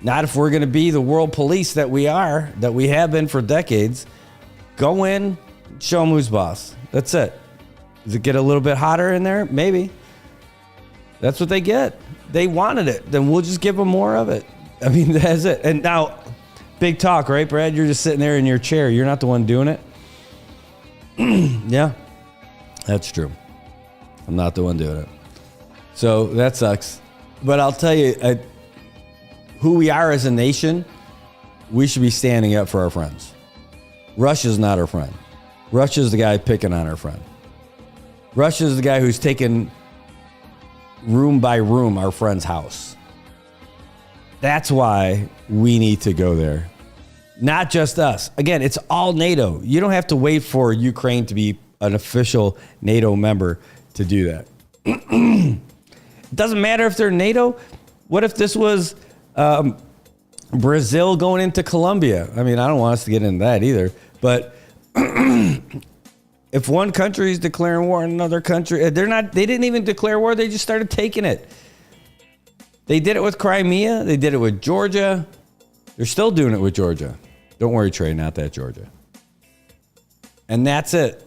Not if we're going to be the world police that we have been for decades. Go in, show them who's boss. That's it. Does it get a little bit hotter in there? Maybe. That's what they get. They wanted it. Then we'll just give them more of it. I mean, that's it. And now, big talk, right, Brad? You're just sitting there in your chair. You're not the one doing it. Yeah, that's true. I'm not the one doing it. So that sucks. But I'll tell you, who we are as a nation, we should be standing up for our friends. Russia's not our friend. Russia's the guy picking on our friend. Russia's the guy who's taking room by room our friend's house. That's why we need to go there. Not just us. Again, it's all NATO. You don't have to wait for Ukraine to be an official NATO member to do that. It doesn't matter if they're NATO. What if this was Brazil going into Colombia? I mean, I don't want us to get into that either. But if one country is declaring war on another country, they didn't even declare war. They just started taking it. They did it with Crimea. They did it with Georgia. They're still doing it with Georgia. Don't worry, Trey, not that Georgia. And that's it.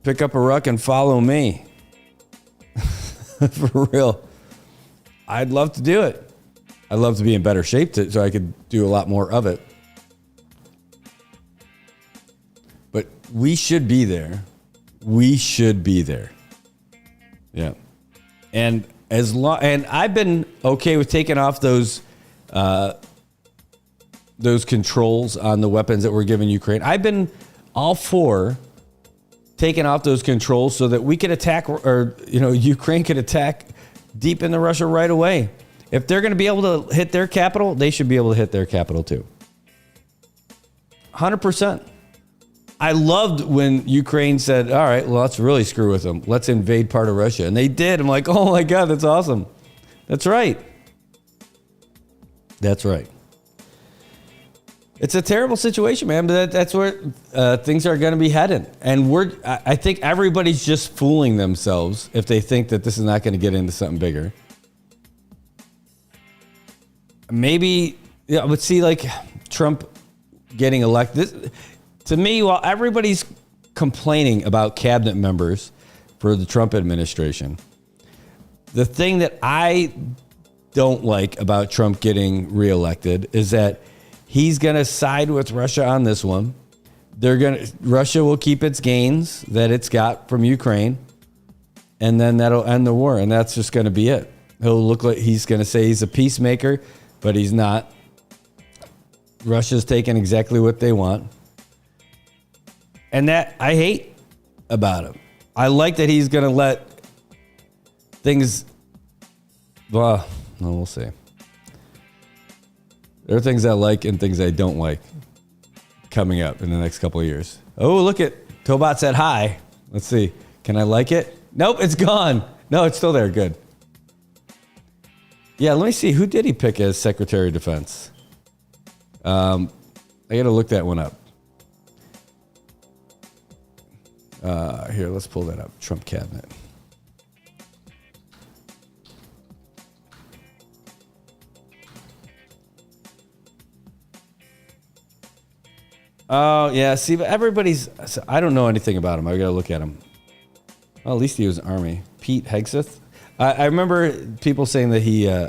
Pick up a ruck and follow me. For real. I'd love to do it. I'd love to be in better shape so I could do a lot more of it. But we should be there. We should be there. Yeah. And I've been okay with taking off those controls on the weapons that we're giving Ukraine. I've been all for taking off those controls so that we could attack, or Ukraine could attack deep into Russia right away. If they're going to be able to hit their capital, they should be able to hit their capital too. 100%. I loved when Ukraine said, all right, well, let's really screw with them. Let's invade part of Russia. And they did. I'm like, oh my God, that's awesome. That's right. That's right. It's a terrible situation, man, but that's where things are going to be headed. And I think everybody's just fooling themselves if they think that this is not going to get into something bigger. Maybe, I would see like Trump getting elected. To me, while everybody's complaining about cabinet members for the Trump administration, the thing that I don't like about Trump getting reelected is that he's going to side with Russia on this one. Russia will keep its gains that it's got from Ukraine, and then that'll end the war, and that's just going to be it. He'll look like he's going to say he's a peacemaker, but he's not. Russia's taking exactly what they want. And that I hate about him. I like that he's going to let things, well, no, we'll see. There are things I like and things I don't like coming up in the next couple of years. Oh, look at Tobot said hi. Let's see. Can I like it? Nope, it's gone. No, it's still there. Good. Yeah, let me see. Who did he pick as Secretary of Defense? I got to look that one up. Here, let's pull that up. Trump cabinet. Oh, yeah. See, but I don't know anything about him. I got to look at him. Well, at least he was Army. Pete Hegseth. I remember people saying that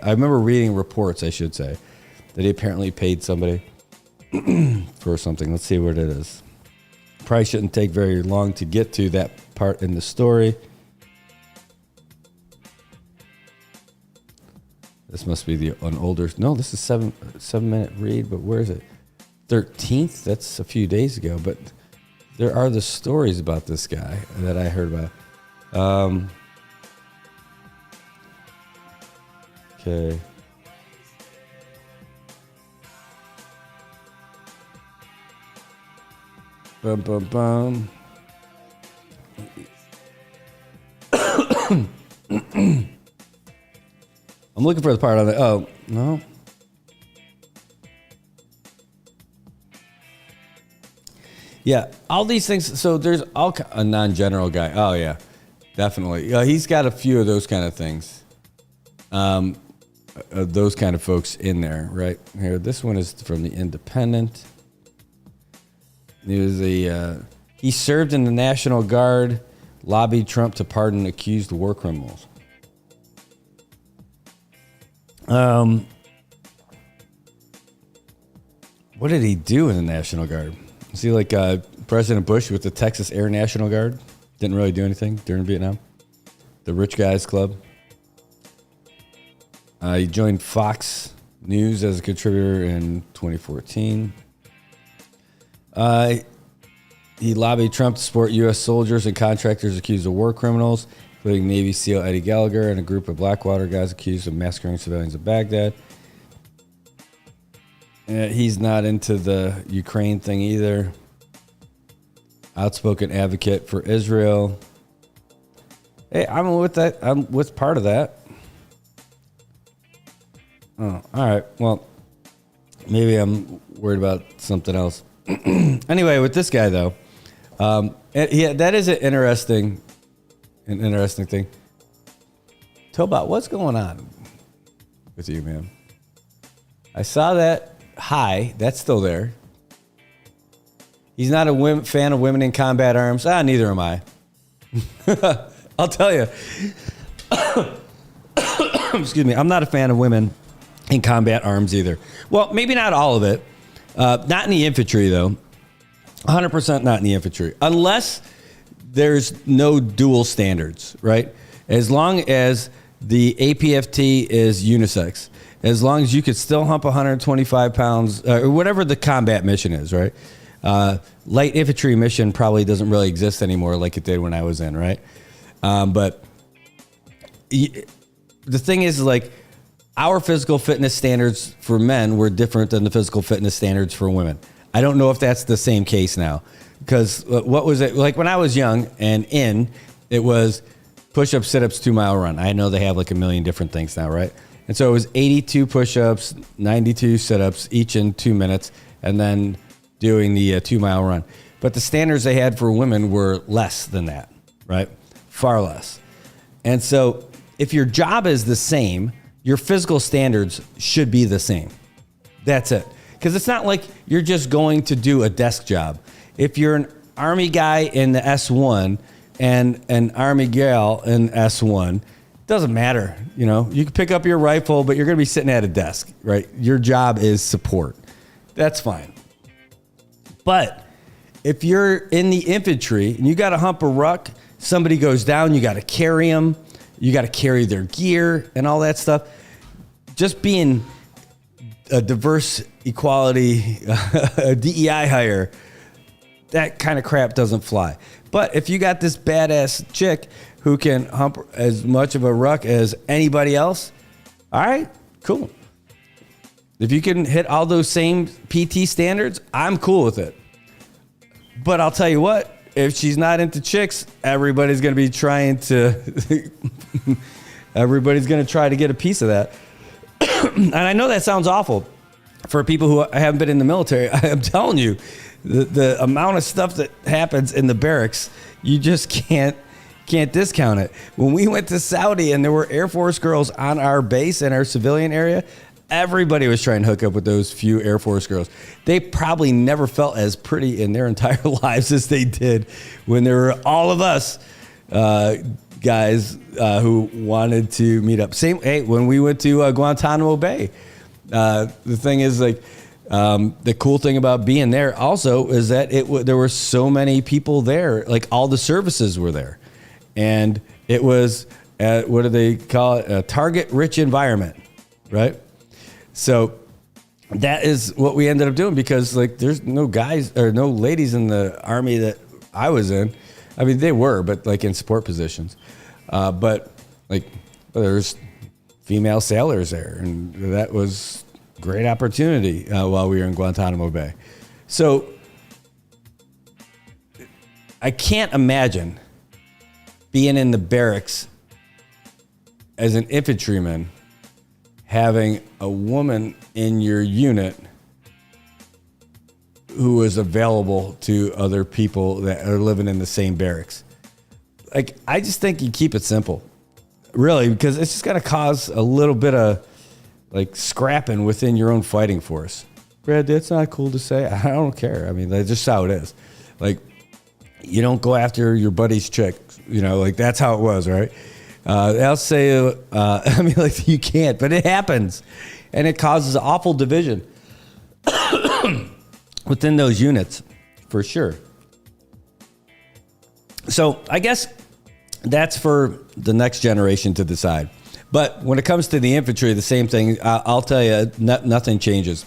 I remember reading reports, I should say, that he apparently paid somebody for something. Let's see what it is. Probably shouldn't take very long to get to that part in the story. This must be an older. No, this is 7-minute read, but where is it? 13th. That's a few days ago, but there are the stories about this guy that I heard about. Okay. Bum, bum, bum. I'm looking for the part on it. Oh, no. Yeah, all these things. So there's a non-general guy. Oh, yeah, definitely. He's got a few of those kind of things. Those kind of folks in there, right? Here, this one is from The Independent. He served in the National Guard, lobbied Trump to pardon accused war criminals. What did he do in the National Guard? Is he like President Bush with the Texas Air National Guard? Didn't really do anything during Vietnam. The Rich Guys Club. He joined Fox News as a contributor in 2014. He lobbied Trump to support U.S. soldiers and contractors accused of war criminals, including Navy SEAL Eddie Gallagher and a group of Blackwater guys accused of massacring civilians in Baghdad. He's not into the Ukraine thing either. Outspoken advocate for Israel. Hey, I'm with that. I'm with part of that. Oh, all right. Well, maybe I'm worried about something else. Anyway, with this guy though, that is an interesting thing. Tobot, what's going on with you, man? I saw that. Hi, that's still there. He's not a fan of women in combat arms. Neither am I. I'll tell you. Excuse me. I'm not a fan of women in combat arms either. Well, maybe not all of it. Not in the infantry, though. 100% not in the infantry. Unless there's no dual standards, right? As long as the APFT is unisex, as long as you could still hump 125 pounds, or whatever the combat mission is, right? Light infantry mission probably doesn't really exist anymore like it did when I was in, right? But the thing is, like, our physical fitness standards for men were different than the physical fitness standards for women. I don't know if that's the same case now, because what was it like when I was young and it was push-ups, sit-ups, 2-mile run. I know they have like a million different things now, right? And so it was 82 push-ups, 92 sit-ups, each in 2 minutes, and then doing the 2-mile run. But the standards they had for women were less than that, right? Far less. And so if your job is the same, your physical standards should be the same. That's it. Because it's not like you're just going to do a desk job. If you're an Army guy in the S1 and an Army gal in S1, doesn't matter. You know, you can pick up your rifle, but you're going to be sitting at a desk, right? Your job is support. That's fine. But if you're in the infantry and you got to hump a ruck, somebody goes down, you got to carry them, you got to carry their gear and all that stuff. Just being a diverse equality DEI hire, that kind of crap doesn't fly. But if you got this badass chick who can hump as much of a ruck as anybody else, all right, cool. If you can hit all those same PT standards, I'm cool with it. But I'll tell you what, if she's not into chicks, everybody's going to be trying to everybody's going to try to get a piece of that. And I know that sounds awful for people who haven't been in the military. I'm telling you, the amount of stuff that happens in the barracks, you just can't discount it. When we went to Saudi and there were Air Force girls on our base in our civilian area, everybody was trying to hook up with those few Air Force girls. They probably never felt as pretty in their entire lives as they did when there were all of us guys who wanted to meet up. When we went to Guantanamo Bay, the thing is, like, the cool thing about being there also is that there were so many people there, like all the services were there, and it was what do they call it? A target-rich environment, right? So that is what we ended up doing, because like there's no guys or no ladies in the Army that I was in. I mean, they were, but like in support positions. But like there's female sailors there, and that was great opportunity while we were in Guantanamo Bay. So I can't imagine being in the barracks as an infantryman, having a woman in your unit who is available to other people that are living in the same barracks. Like, I just think you keep it simple, really, because it's just going to cause a little bit of like scrapping within your own fighting force. Brad, that's not cool to say. I don't care. I mean, that's just how it is. Like, you don't go after your buddy's chick, you know, like that's how it was, right? I'll say, I mean, like, you can't, but it happens, and it causes awful division within those units, for sure. So I guess that's for the next generation to decide. But when it comes to the infantry, the same thing. I'll tell you, nothing changes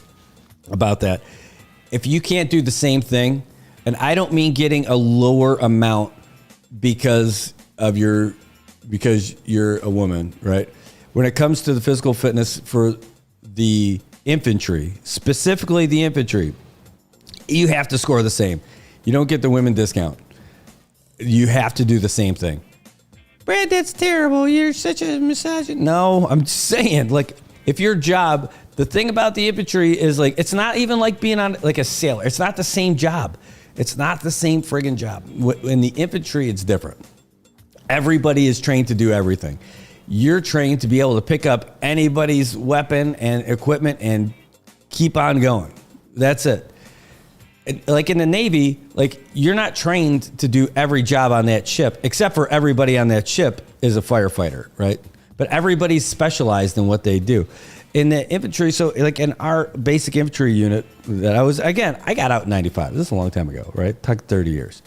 about that. If you can't do the same thing, and I don't mean getting a lower amount because you're a woman, right? When it comes to the physical fitness for the infantry, specifically the infantry, you have to score the same. You don't get the women discount. You have to do the same thing. Brad, that's terrible. You're such a misogynist. No, I'm just saying, like, if your job, the thing about the infantry is, like, it's not even like being on like a sailor. It's not the same job. It's not the same friggin' job. In the infantry, it's different. Everybody is trained to do everything. You're trained to be able to pick up anybody's weapon and equipment and keep on going. That's it. Like in the Navy, like, you're not trained to do every job on that ship, except for everybody on that ship is a firefighter, right? But everybody's specialized in what they do. in the infantry, so like in our basic infantry unit that I got out in 95. This is a long time ago, right? Took 30 years.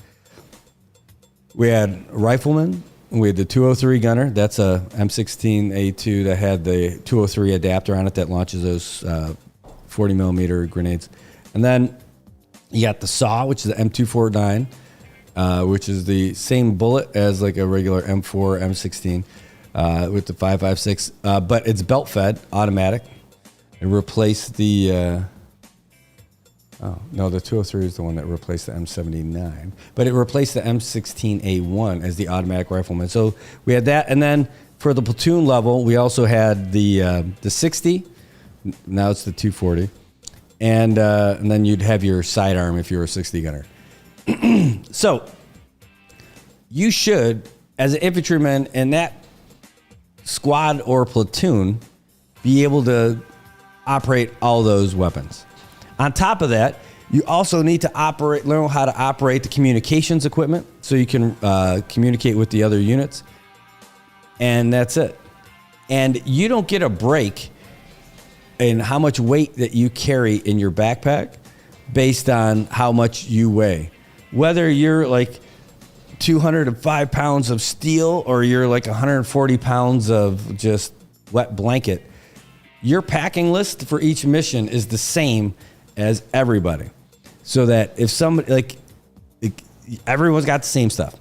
We had riflemen. We had the 203 gunner. That's a M16A2 that had the 203 adapter on it that launches those 40 millimeter grenades. And then you got the SAW, which is the M249, which is the same bullet as like a regular M4, M16 with the 5.56, but it's belt fed, automatic. It replaced the the 203 is the one that replaced the M79, but it replaced the M16A1 as the automatic rifleman. So we had that, and then for the platoon level, we also had the 60. Now it's the 240, and then you'd have your sidearm if you were a 60 gunner. So you should, as an infantryman in that squad or platoon, be able to operate all those weapons. On top of that, you also need to learn how to operate the communications equipment so you can communicate with the other units. And that's it. And you don't get a break in how much weight that you carry in your backpack based on how much you weigh. Whether you're like 205 pounds of steel or you're like 140 pounds of just wet blanket, your packing list for each mission is the same as everybody, so that if somebody everyone's got the same stuff.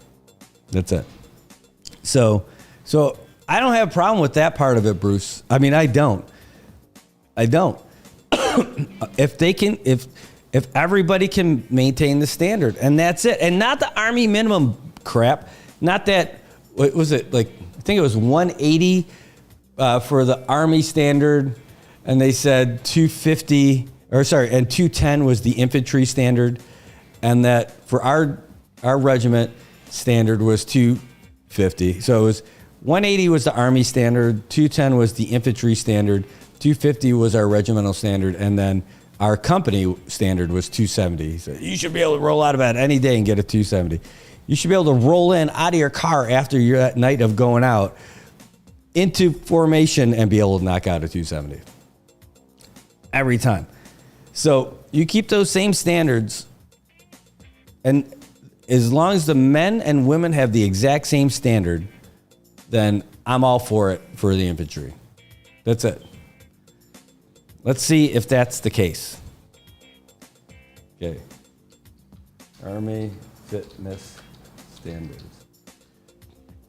That's it. So I don't have a problem with that part of it, Bruce. I mean, I don't. If everybody can maintain the standard, and that's it, and not the Army minimum crap, not that, what was it, like, I think it was 180 for the Army standard, and they said 250, and 210 was the infantry standard, and that for our regiment standard was 250. So it was 180 was the Army standard, 210 was the infantry standard, 250 was our regimental standard, and then our company standard was 270. So you should be able to roll out of bed any day and get a 270. You should be able to roll in out of your car after your night of going out into formation and be able to knock out a 270 every time. So you keep those same standards, and as long as the men and women have the exact same standard, then I'm all for it for the infantry. That's it. Let's see if that's the case. Okay. Army fitness standards.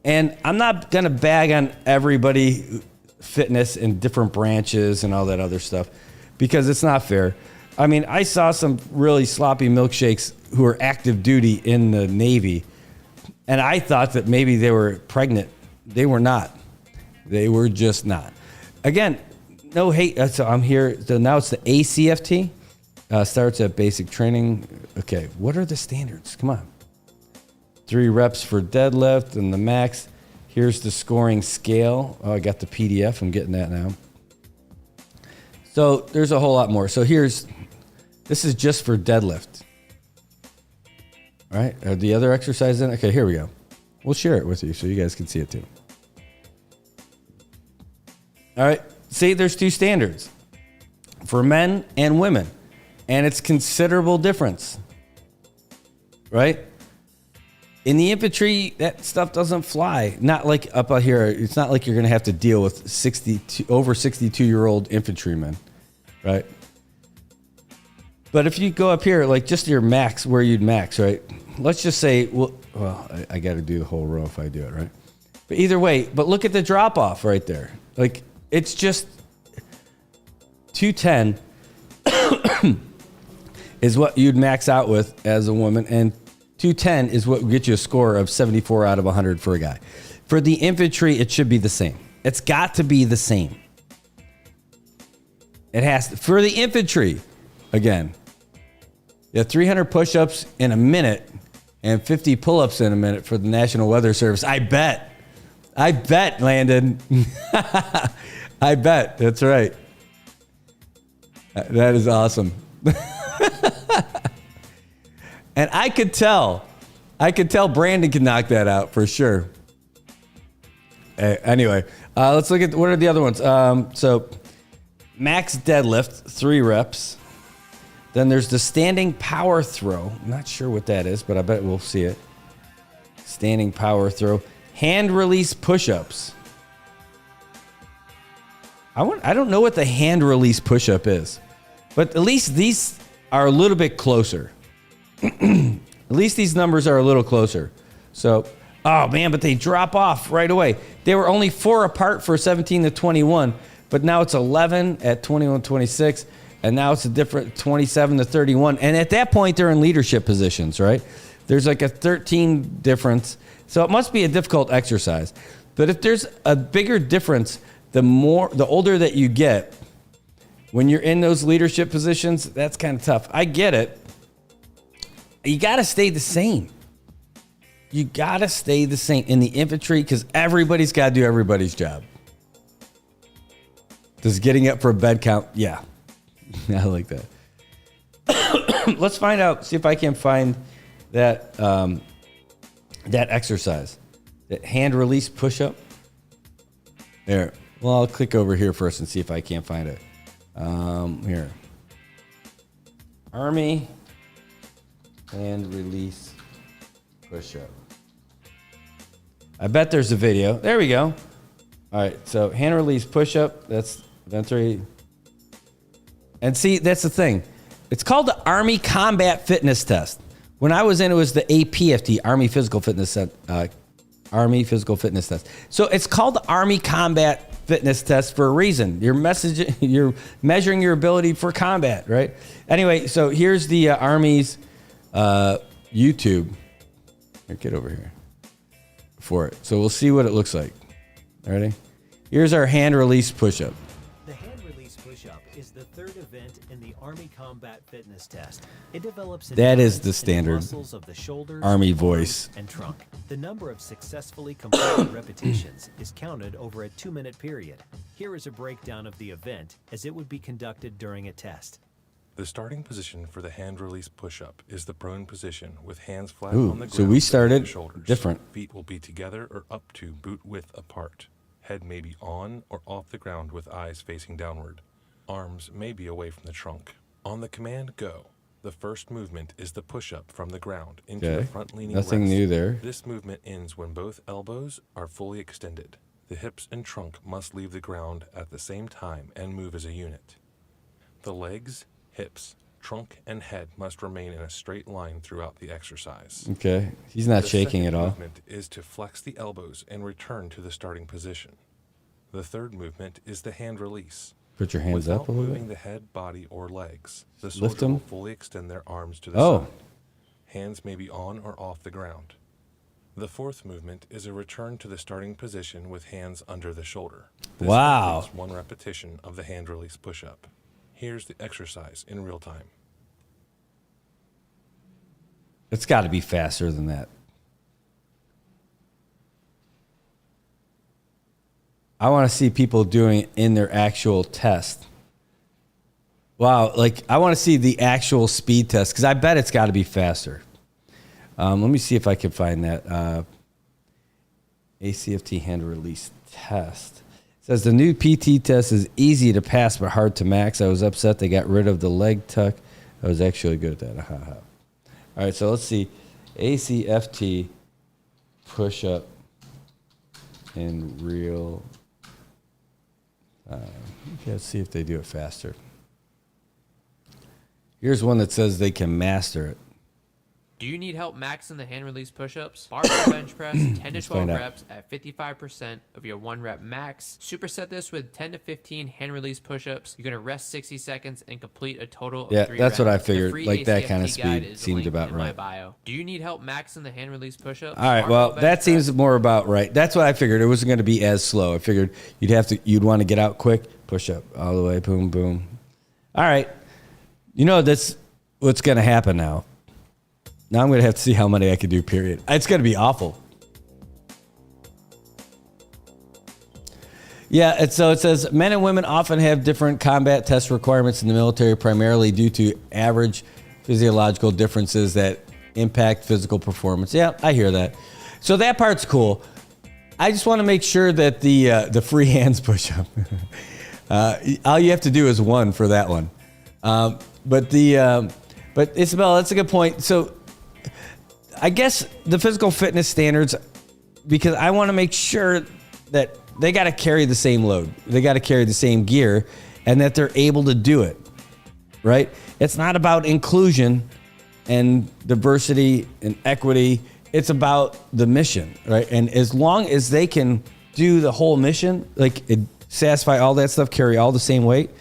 And I'm not going to bag on everybody fitness in different branches and all that other stuff, because it's not fair. I mean, I saw some really sloppy milkshakes who are active duty in the Navy, and I thought that maybe they were pregnant. They were not. They were just not. Again, no hate. So I'm here. So now it's the ACFT. Starts at basic training. Okay, what are the standards? Come on. 3 reps for deadlift and the max. Here's the scoring scale. Oh, I got the PDF. I'm getting that now. So there's a whole lot more. So this is just for deadlift. All right. Are the other exercises in? Okay, here we go. We'll share it with you so you guys can see it too. All right. See, there's 2 standards for men and women, and it's considerable difference, right? In the infantry, that stuff doesn't fly. Not like up here. It's not like you're going to have to deal with over 62-year-old infantrymen, right? But if you go up here, like just your max, where you'd max, right? Let's just say, well, I got to do the whole row if I do it, right? But either way, but look at the drop off right there. Like, it's just 210 is what you'd max out with as a woman, and 210 is what would get you a score of 74 out of 100 for a guy. For the infantry, it should be the same. It's got to be the same. It has to. For the infantry, again, you have 300 push-ups in a minute and 50 pull-ups in a minute for the National Weather Service. I bet, Landon. I bet. That's right. That is awesome. And I could tell Brandon could knock that out for sure. Anyway, let's look at what are the other ones. So max deadlift, 3 reps. Then there's the standing power throw. I'm not sure what that is, but I bet we'll see it. Standing power throw. Hand release push-ups. I don't know what the hand release push-up is, but at least these are a little bit closer. At least these numbers are a little closer. So, oh man, but they drop off right away. They were only 4 apart for 17 to 21, but now it's 11 at 21, 26, and now it's a different 27 to 31. And at that point, they're in leadership positions, right? There's like a 13 difference. So it must be a difficult exercise. But if there's a bigger difference, the older that you get, when you're in those leadership positions, that's kind of tough. I get it. You got to stay the same. You got to stay the same in the infantry because everybody's got to do everybody's job. Does getting up for a bed count? Yeah. I like that. Let's find out, see if I can find that that exercise. That hand release push-up. There. Well, I'll click over here first and see if I can't find it. Here. Army hand release push-up. I bet there's a video. There we go. All right, so hand release push-up. That's eventually. And see, that's the thing. It's called the Army Combat Fitness Test. When I was in, it was the APFT, Army Physical Fitness Test. So it's called the Army Combat Fitness Test for a reason. You're measuring your ability for combat, right? Anyway, so here's the Army's YouTube. Here, get over here for it. So we'll see what it looks like. Ready? Here's our hand release push-up. The hand release push-up is the third event in the Army Combat Fitness Test. It develops that is the standard muscles of the shoulders, Army voice and trunk. The number of successfully completed repetitions is counted over a 2-minute period. Here is a breakdown of the event as it would be conducted during a test. The starting position for the hand release push-up is the prone position with hands flat on the ground. So we started shoulders. different. Feet will be together or up to boot width apart. Head may be on or off the ground with eyes facing downward. Arms may be away from the trunk. On the command go, the first movement is the push-up from the ground into the front-leaning Nothing rest. new there. This movement ends when both elbows are fully extended. The hips and trunk must leave the ground at the same time and move as a unit. The legs, hips, trunk, and head must remain in a straight line throughout the exercise. Okay, he's not The shaking at second all. movement is to flex the elbows and return to the starting position. The third movement is the hand release. Put your hands up a little moving bit. the head, body, or legs. The Lift soldier them. will fully extend their arms to the Oh. side. Hands may be on or off the ground. The fourth movement is a return to the starting position with hands under the shoulder. This Wow. completes 1 repetition of the hand release push-up. Here's the exercise in real time. It's got to be faster than that. I want to see people doing it in their actual test. Wow, like I want to see the actual speed test because I bet it's got to be faster. Let me see if I can find that. ACFT hand release test. It says the new PT test is easy to pass but hard to max. I was upset they got rid of the leg tuck. I was actually good at that. All right, so let's see. ACFT push-up in real. Let's see if they do it faster. Here's one that says they can master it. Do you need help maxing the hand release push-ups? Barbell bench press 10 to Let's 12 find out. reps at 55% of your 1 rep max. Superset this with 10 to 15 hand release push-ups. You're going to rest 60 seconds and complete a total of 3 that's what I reps. The figured. free Like that ACFT kind of guide speed is seemed linked about in my right. bio. Do you need help maxing the hand release push-ups? All right, well, that seems more about right. That's what I figured. It wasn't going to be as slow. I figured you'd want to get out quick, push up all the way, boom, boom. All right. You know, that's what's going to happen now. Now I'm going to have to see how many I can do, period. It's going to be awful. Yeah, and so it says men and women often have different combat test requirements in the military, primarily due to average physiological differences that impact physical performance. Yeah, I hear that. So that part's cool. I just want to make sure that the free hands push up. All you have to do is one for that one. But Isabel, that's a good point. So I guess the physical fitness standards, because I want to make sure that they got to carry the same load. They got to carry the same gear and that they're able to do it, right? It's not about inclusion and diversity and equity. It's about the mission, right? And as long as they can do the whole mission, like satisfy all that stuff, carry all the same weight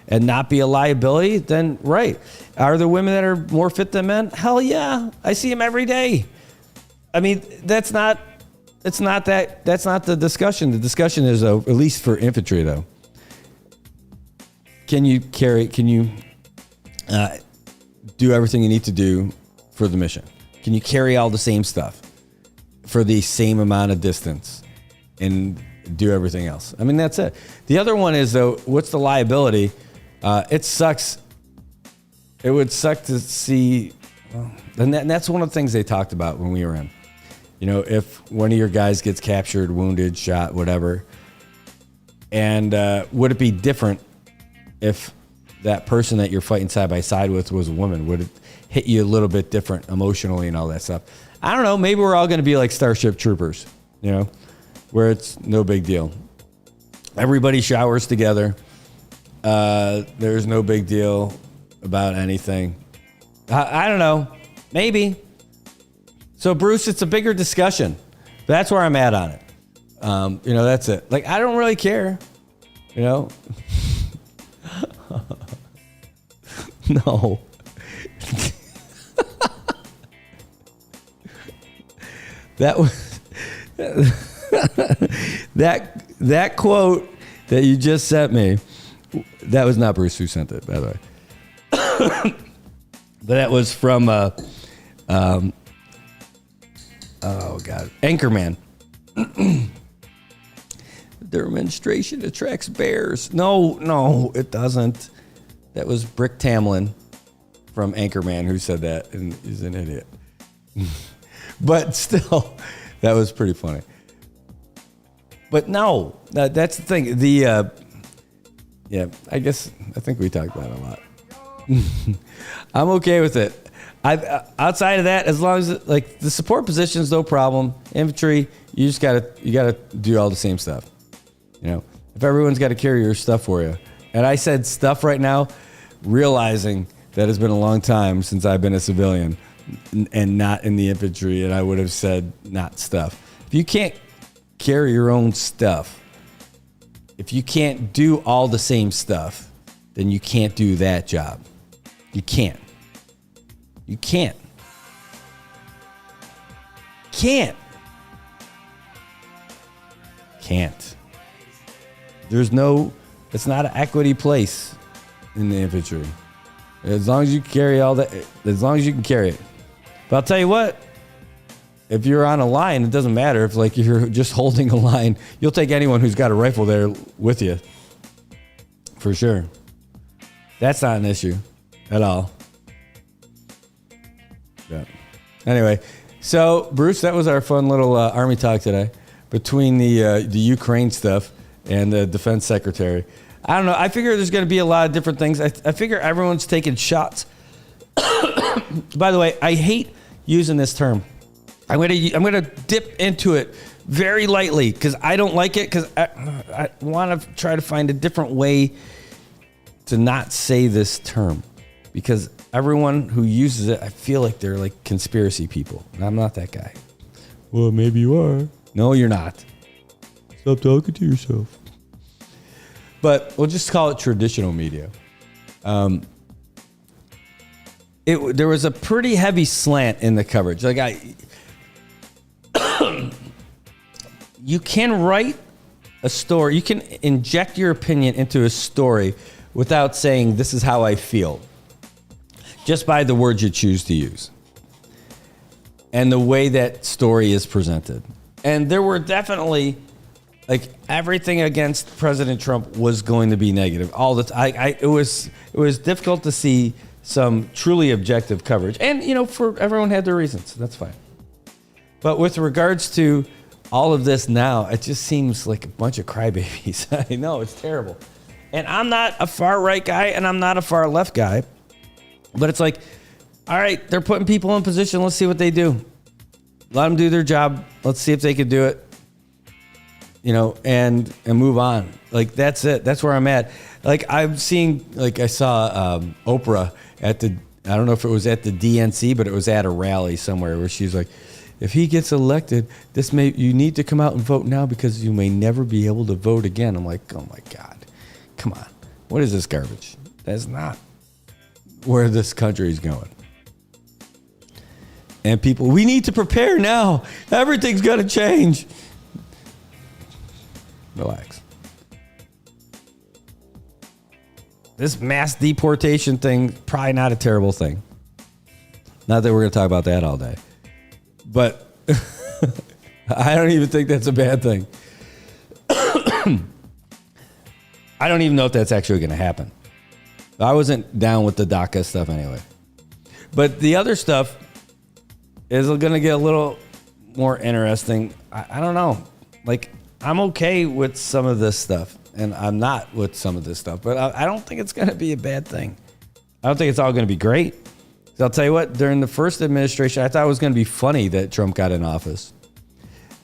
and not be a liability, then right. Are there women that are more fit than men? Hell yeah. I see them every day. I mean, that's not the discussion. The discussion is, at least for infantry though, can you do everything you need to do for the mission? Can you carry all the same stuff for the same amount of distance and do everything else? I mean, that's it. The other one is, though, what's the liability? It sucks. It would suck to see, and that's one of the things they talked about when we were in. You know, if one of your guys gets captured, wounded, shot, whatever, and would it be different if that person that you're fighting side by side with was a woman? Would it hit you a little bit different emotionally and all that stuff? I don't know. Maybe we're all going to be like Starship Troopers, you know, where it's no big deal. Everybody showers together. There's no big deal about anything. I don't know. Maybe. So, Bruce, it's a bigger discussion. That's where I'm at on it. You know, that's it. Like, I don't really care. You know? No. That was that quote that you just sent me. That was not Bruce who sent it, by the way. But that was from oh God, Anchorman. Their administration attracts bears. No, it doesn't. That was Brick Tamlin from Anchorman who said that, and he's an idiot. But still, that was pretty funny. But no, that's the thing. Yeah, I think we talked about it a lot. I'm okay with it. Outside of that, as long as like the support positions, no problem. Infantry, you gotta do all the same stuff. You know, if everyone's got to carry your stuff for you, and I said stuff right now, realizing that it's been a long time since I've been a civilian and not in the infantry, and I would have said not stuff. If you can't carry your own stuff, if you can't do all the same stuff, then you can't do that job. You can't. It's not an equity place in the infantry. As long as you carry all that, as long as you can carry it. But I'll tell you what, if you're on a line, it doesn't matter. If like you're just holding a line, you'll take anyone who's got a rifle there with you. For sure. That's not an issue at all. Yeah. Anyway, so Bruce, that was our fun little Army talk today between the Ukraine stuff and the defense secretary. I don't know. I figure there's going to be a lot of different things. I figure everyone's taking shots. By the way, I hate using this term. I'm gonna dip into it very lightly because I don't like it, because I want to try to find a different way to not say this term, because everyone who uses it, I feel like they're like conspiracy people, and I'm not that guy. Well, maybe you are. No, you're not. Stop talking to yourself. But we'll just call it traditional media. There was a pretty heavy slant in the coverage. Like you can write a story, you can inject your opinion into a story without saying this is how I feel, just by the words you choose to use and the way that story is presented. And there were definitely, like, everything against President Trump was going to be negative. All the it was difficult to see some truly objective coverage, and for everyone had their reasons. That's fine. But with regards to all of this now, it just seems like a bunch of crybabies. I know, it's terrible. And I'm not a far right guy and I'm not a far left guy. But it's like, all right, they're putting people in position. Let's see what they do. Let them do their job. Let's see if they can do it. You know, and move on. Like, that's it. That's where I'm at. Like, I'm seeing, like, I saw Oprah at the, I don't know if it was at the DNC, but it was at a rally somewhere where she's like, if he gets elected, you need to come out and vote now because you may never be able to vote again. I'm like, oh my God, come on. What is this garbage? That's not where this country is going. And people, we need to prepare now. Everything's going to change. Relax. This mass deportation thing, probably not a terrible thing. Not that we're going to talk about that all day. But I don't even think that's a bad thing. I don't even know if that's actually going to happen. I wasn't down with the DACA stuff anyway. But the other stuff is going to get a little more interesting. I don't know. Like, I'm okay with some of this stuff, and I'm not with some of this stuff. But I don't think it's going to be a bad thing. I don't think it's all going to be great. So I'll tell you what, during the first administration, I thought it was going to be funny that Trump got in office.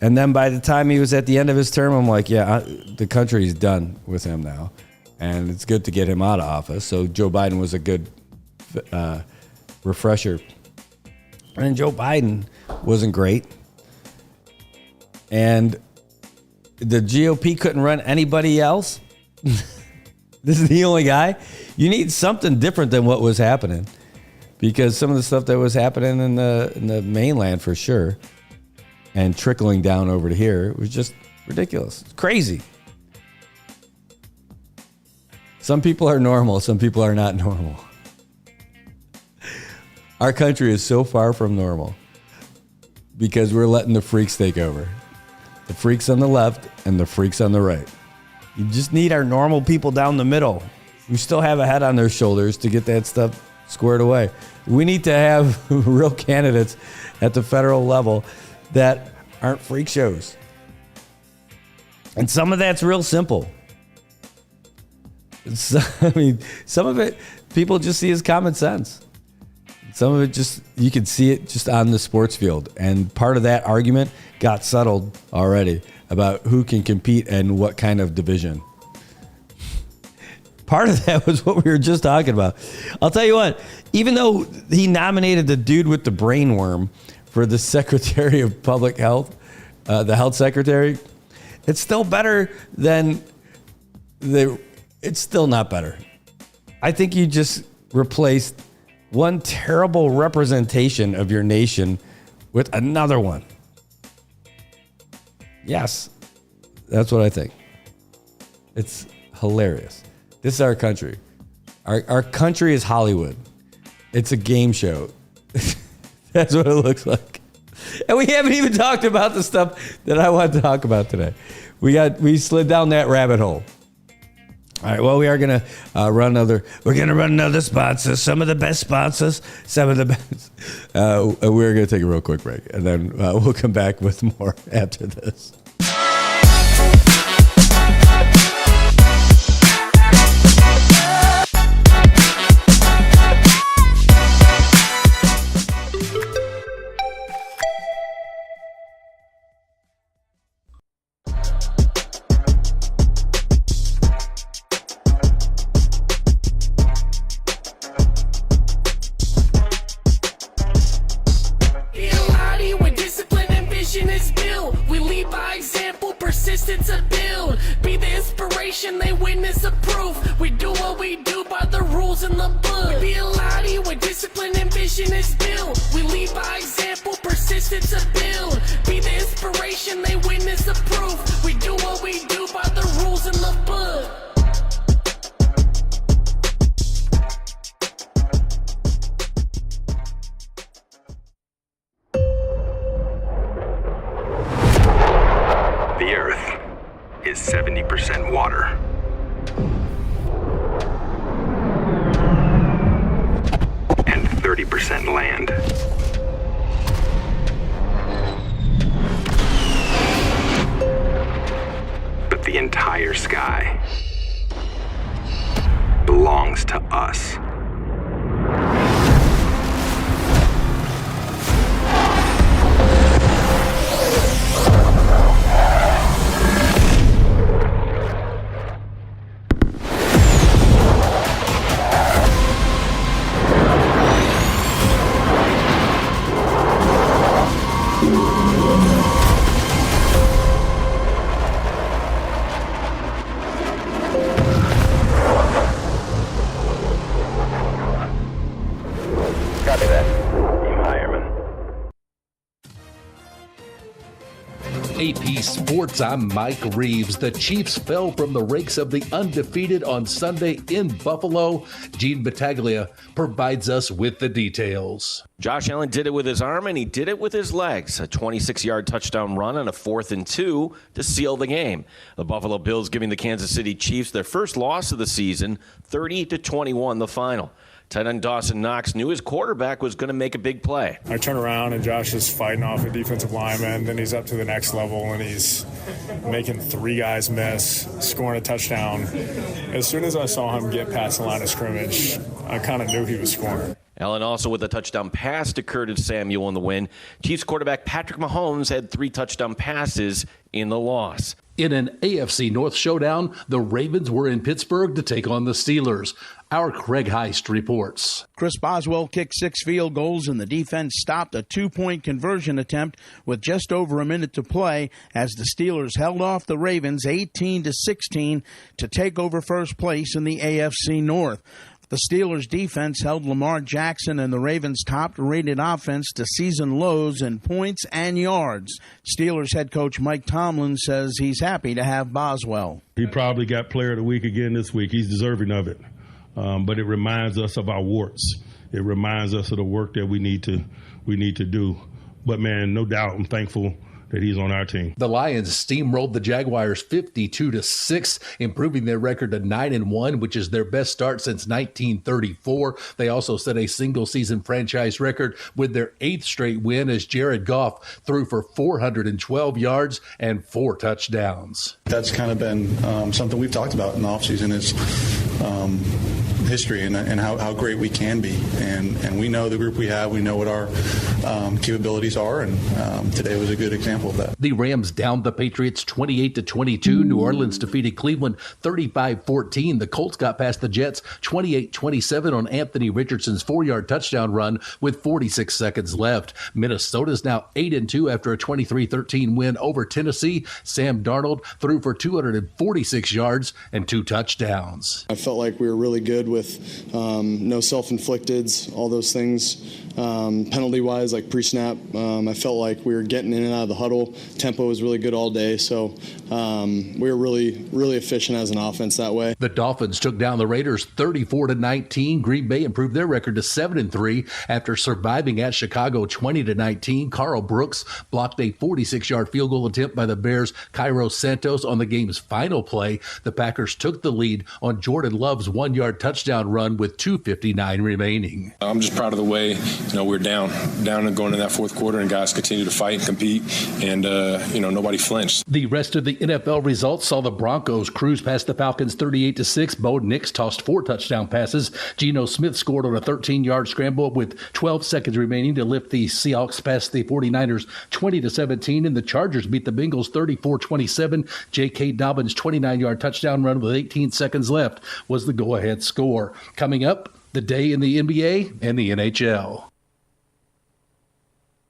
And then by the time he was at the end of his term, I'm like, yeah, the country's done with him now. And it's good to get him out of office. So Joe Biden was a good refresher. And Joe Biden wasn't great. And the GOP couldn't run anybody else. This is the only guy. You need something different than what was happening. Because some of the stuff that was happening in the mainland for sure, and trickling down over to here, was just ridiculous. It's crazy. Some people are normal. Some people are not normal. Our country is so far from normal because we're letting the freaks take over. The freaks on the left and the freaks on the right. You just need our normal people down the middle who still have a head on their shoulders to get that stuff squared away. We need to have real candidates at the federal level that aren't freak shows. And some of that's real simple. I mean, some of it people just see as common sense. Some of it just, you can see it just on the sports field. And part of that argument got settled already about who can compete and what kind of division. Part of that was what we were just talking about. I'll tell you what, even though he nominated the dude with the brain worm for the Secretary of Public Health, the health secretary, it's still better than it's still not better. I think you just replaced one terrible representation of your nation with another one. Yes, that's what I think. It's hilarious. This is our country. Our country is Hollywood. It's a game show. That's what it looks like. And we haven't even talked about the stuff that I want to talk about today. We slid down that rabbit hole. All right, well, we are going to run another sponsor. Some of the best sponsors, some of the best. We're going to take a real quick break, and then we'll come back with more after this. The Earth is 70% water. And 30% land. But the entire sky belongs to us. Copy that. Team Hireman. AP Sports, I'm Mike Reeves. The Chiefs fell from the ranks of the undefeated on Sunday in Buffalo. Gene Battaglia provides us with the details. Josh Allen did it with his arm, and he did it with his legs. A 26-yard touchdown run on a 4th and 2 to seal the game. The Buffalo Bills giving the Kansas City Chiefs their first loss of the season, 30-21 the final. Tight end Dawson Knox knew his quarterback was going to make a big play. I turn around and Josh is fighting off a defensive lineman. Then he's up to the next level and he's making 3 guys miss, scoring a touchdown. As soon as I saw him get past the line of scrimmage, I kind of knew he was scoring. Allen also with a touchdown pass to Curtis Samuel in the win. Chiefs quarterback Patrick Mahomes had 3 touchdown passes in the loss. In an AFC North showdown, the Ravens were in Pittsburgh to take on the Steelers. Our Craig Heist reports. Chris Boswell kicked 6 field goals, and the defense stopped a 2-point conversion attempt with just over a minute to play as the Steelers held off the Ravens 18-16 to take over first place in the AFC North. The Steelers' defense held Lamar Jackson and the Ravens' top-rated offense to season lows in points and yards. Steelers head coach Mike Tomlin says he's happy to have Boswell. He probably got player of the week again this week. He's deserving of it. But it reminds us of our warts. It reminds us of the work that we need to do. But, man, no doubt I'm thankful that he's on our team. The Lions steamrolled the Jaguars 52-6, improving their record to 9-1, which is their best start since 1934. They also set a single-season franchise record with their 8th straight win as Jared Goff threw for 412 yards and 4 touchdowns. That's kind of been something we've talked about in the offseason is history and how great we can be. And we know the group we have. We know what our capabilities are, and today was a good example of that. The Rams downed the Patriots 28-22. New Orleans defeated Cleveland 35-14. The Colts got past the Jets 28-27 on Anthony Richardson's 4-yard touchdown run with 46 seconds left. Minnesota's now 8-2 after a 23-13 win over Tennessee. Sam Darnold threw for 246 yards and 2 touchdowns. I felt like we were really good with no self-inflicteds, all those things. Penalty-wise, like pre-snap, I felt like we were getting in and out of the huddle. Tempo was really good all day, so we were really, really efficient as an offense that way. The Dolphins took down the Raiders 34-19. Green Bay improved their record to 7-3 after surviving at Chicago 20-19. Carl Brooks blocked a 46-yard field goal attempt by the Bears' Cairo Santos on the game's final play. The Packers took the lead on Jordan Love's 1-yard touchdown run with 2:59 remaining. I'm just proud of the way, we're down and going in that fourth quarter, and guys continue to fight and compete, and nobody flinched. The rest of the NFL results saw the Broncos cruise past the Falcons 38-6. Bo Nix tossed 4 touchdown passes. Geno Smith scored on a 13-yard scramble with 12 seconds remaining to lift the Seahawks past the 49ers 20-17, and the Chargers beat the Bengals 34-27. J.K. Dobbins' 29-yard touchdown run with 18 seconds left was the go-ahead score. Coming up, the day in the NBA and the NHL.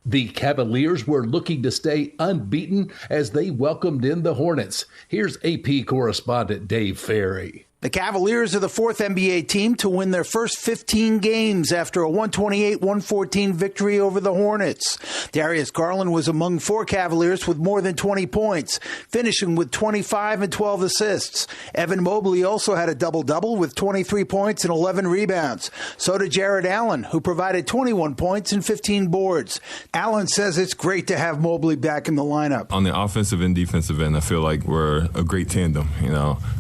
The Cavaliers were looking to stay unbeaten as they welcomed in the Hornets. Here's AP correspondent Dave Ferry. The Cavaliers are the 4th NBA team to win their first 15 games after a 128-114 victory over the Hornets. Darius Garland was among 4 Cavaliers with more than 20 points, finishing with 25 and 12 assists. Evan Mobley also had a double-double with 23 points and 11 rebounds. So did Jared Allen, who provided 21 points and 15 boards. Allen says it's great to have Mobley back in the lineup. On the offensive and defensive end, I feel like we're a great tandem.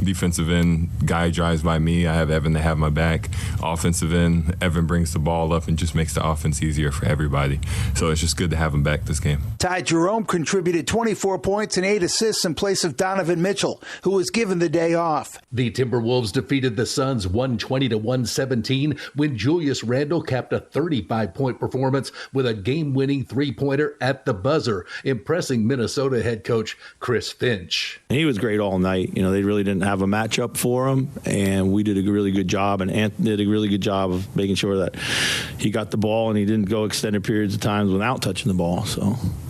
Defensive end, guy drives by me, I have Evan to have my back. Offensive end, Evan brings the ball up and just makes the offense easier for everybody. So it's just good to have him back this game. Ty Jerome contributed 24 points and 8 assists in place of Donovan Mitchell, who was given the day off. The Timberwolves defeated the Suns 120-117 when Julius Randle capped a 35-point performance with a game-winning three-pointer at the buzzer, impressing Minnesota head coach Chris Finch. He was great all night. They really didn't have a matchup for him, and we did a really good job, and Ant did a really good job of making sure that he got the ball and he didn't go extended periods of times without touching the ball.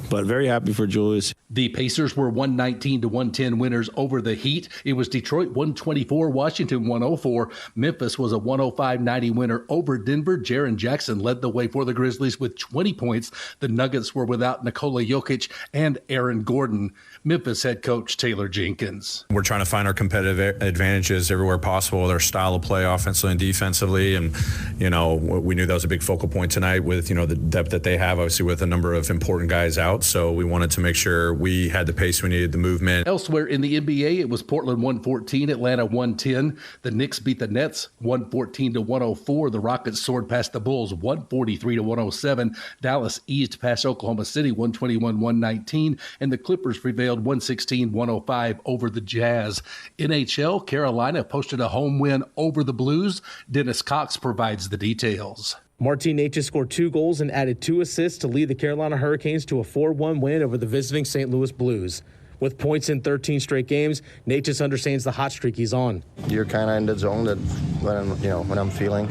But very happy for Julius. The Pacers were 119-110 winners over the Heat. It was Detroit 124, Washington 104. Memphis was a 105-90 winner over Denver. Jaren Jackson led the way for the Grizzlies with 20 points. The Nuggets were without Nikola Jokic and Aaron Gordon. Memphis head coach Taylor Jenkins. We're trying to find our competitive advantages everywhere possible with our style of play offensively and defensively. And, we knew that was a big focal point tonight with, the depth that they have, obviously with a number of important guys out. So we wanted to make sure we had the pace we needed, the movement. Elsewhere in the NBA, it was Portland 114, Atlanta 110. The Knicks beat the Nets 114-104. The Rockets soared past the Bulls 143-107. Dallas eased past Oklahoma City 121-119. And the Clippers prevailed 116-105 over the Jazz. NHL, Carolina posted a home win over the Blues. Dennis Cox provides the details. Martin Necas scored 2 goals and added 2 assists to lead the Carolina Hurricanes to a 4-1 win over the visiting St. Louis Blues. With points in 13 straight games, Necas understands the hot streak he's on. You're kind of in the zone that when I'm feeling.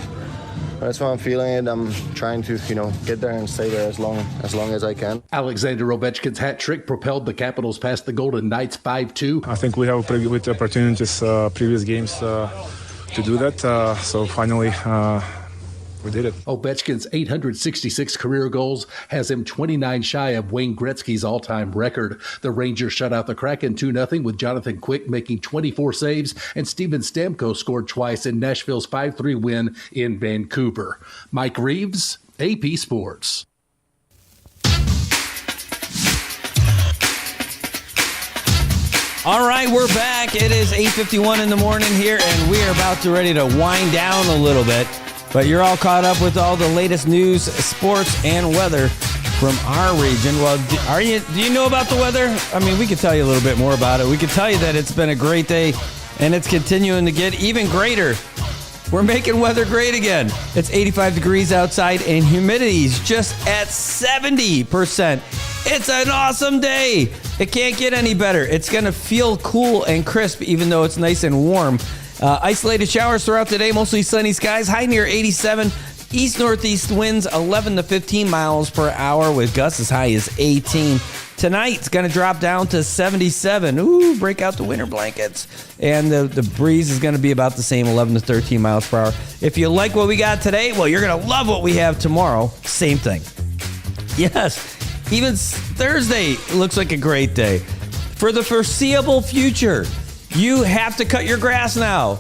That's why I'm feeling it. I'm trying to, get there and stay there as long as I can. Alexander Ovechkin's hat trick propelled the Capitals past the Golden Knights 5-2. I think we have pretty good opportunities previous games to do that. So finally, we did it. Ovechkin's 866 career goals has him 29 shy of Wayne Gretzky's all-time record. The Rangers shut out the Kraken 2-0 with Jonathan Quick making 24 saves, and Steven Stamkos scored twice in Nashville's 5-3 win in Vancouver. Mike Reeves, AP Sports. All right, we're back. It is 8:51 in the morning here, and we are about to ready to wind down a little bit. But you're all caught up with all the latest news, sports, and weather from our region. Well, do you know about the weather? I mean, we could tell you a little bit more about it. We could tell you that it's been a great day, and it's continuing to get even greater. We're making weather great again. It's 85 degrees outside, and humidity's just at 70%. It's an awesome day. It can't get any better. It's going to feel cool and crisp, even though it's nice and warm. Isolated showers throughout the day, mostly sunny skies, high near 87. East-northeast winds 11 to 15 miles per hour with gusts as high as 18. Tonight, it's going to drop down to 77. Ooh, break out the winter blankets. And the breeze is going to be about the same, 11 to 13 miles per hour. If you like what we got today, well, you're going to love what we have tomorrow. Same thing. Yes, even Thursday looks like a great day. For the foreseeable future, you have to cut your grass now.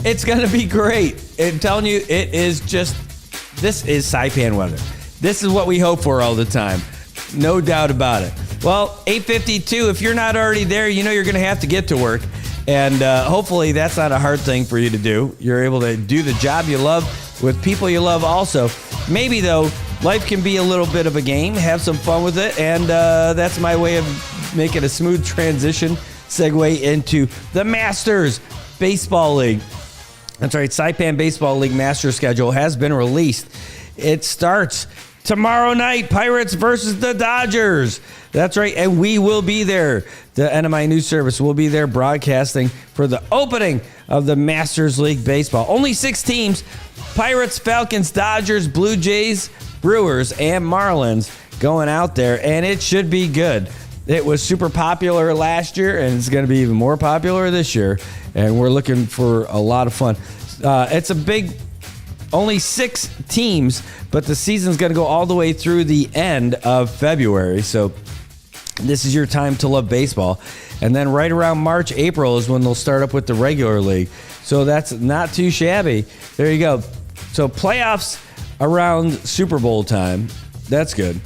It's going to be great. I'm telling you, this is Saipan weather. This is what we hope for all the time. No doubt about it. Well, 8:52, if you're not already there, you're going to have to get to work. And hopefully that's not a hard thing for you to do. You're able to do the job you love with people you love also. Maybe, though, life can be a little bit of a game. Have some fun with it. And that's my way of making a smooth transition segue into the Masters Baseball League. That's right, Saipan Baseball League Master schedule has been released. It starts tomorrow night, Pirates versus the Dodgers. That's right, and we will be there. The NMI News Service will be there broadcasting for the opening of the Masters League Baseball. Only 6 teams, Pirates, Falcons, Dodgers, Blue Jays, Brewers, and Marlins going out there, and it should be good. It was super popular last year, and it's going to be even more popular this year, and we're looking for a lot of fun. It's a big, only 6 teams, but the season's going to go all the way through the end of February, so this is your time to love baseball. And then right around March, April is when they'll start up with the regular league, so that's not too shabby. There you go. So playoffs around Super Bowl time, that's good.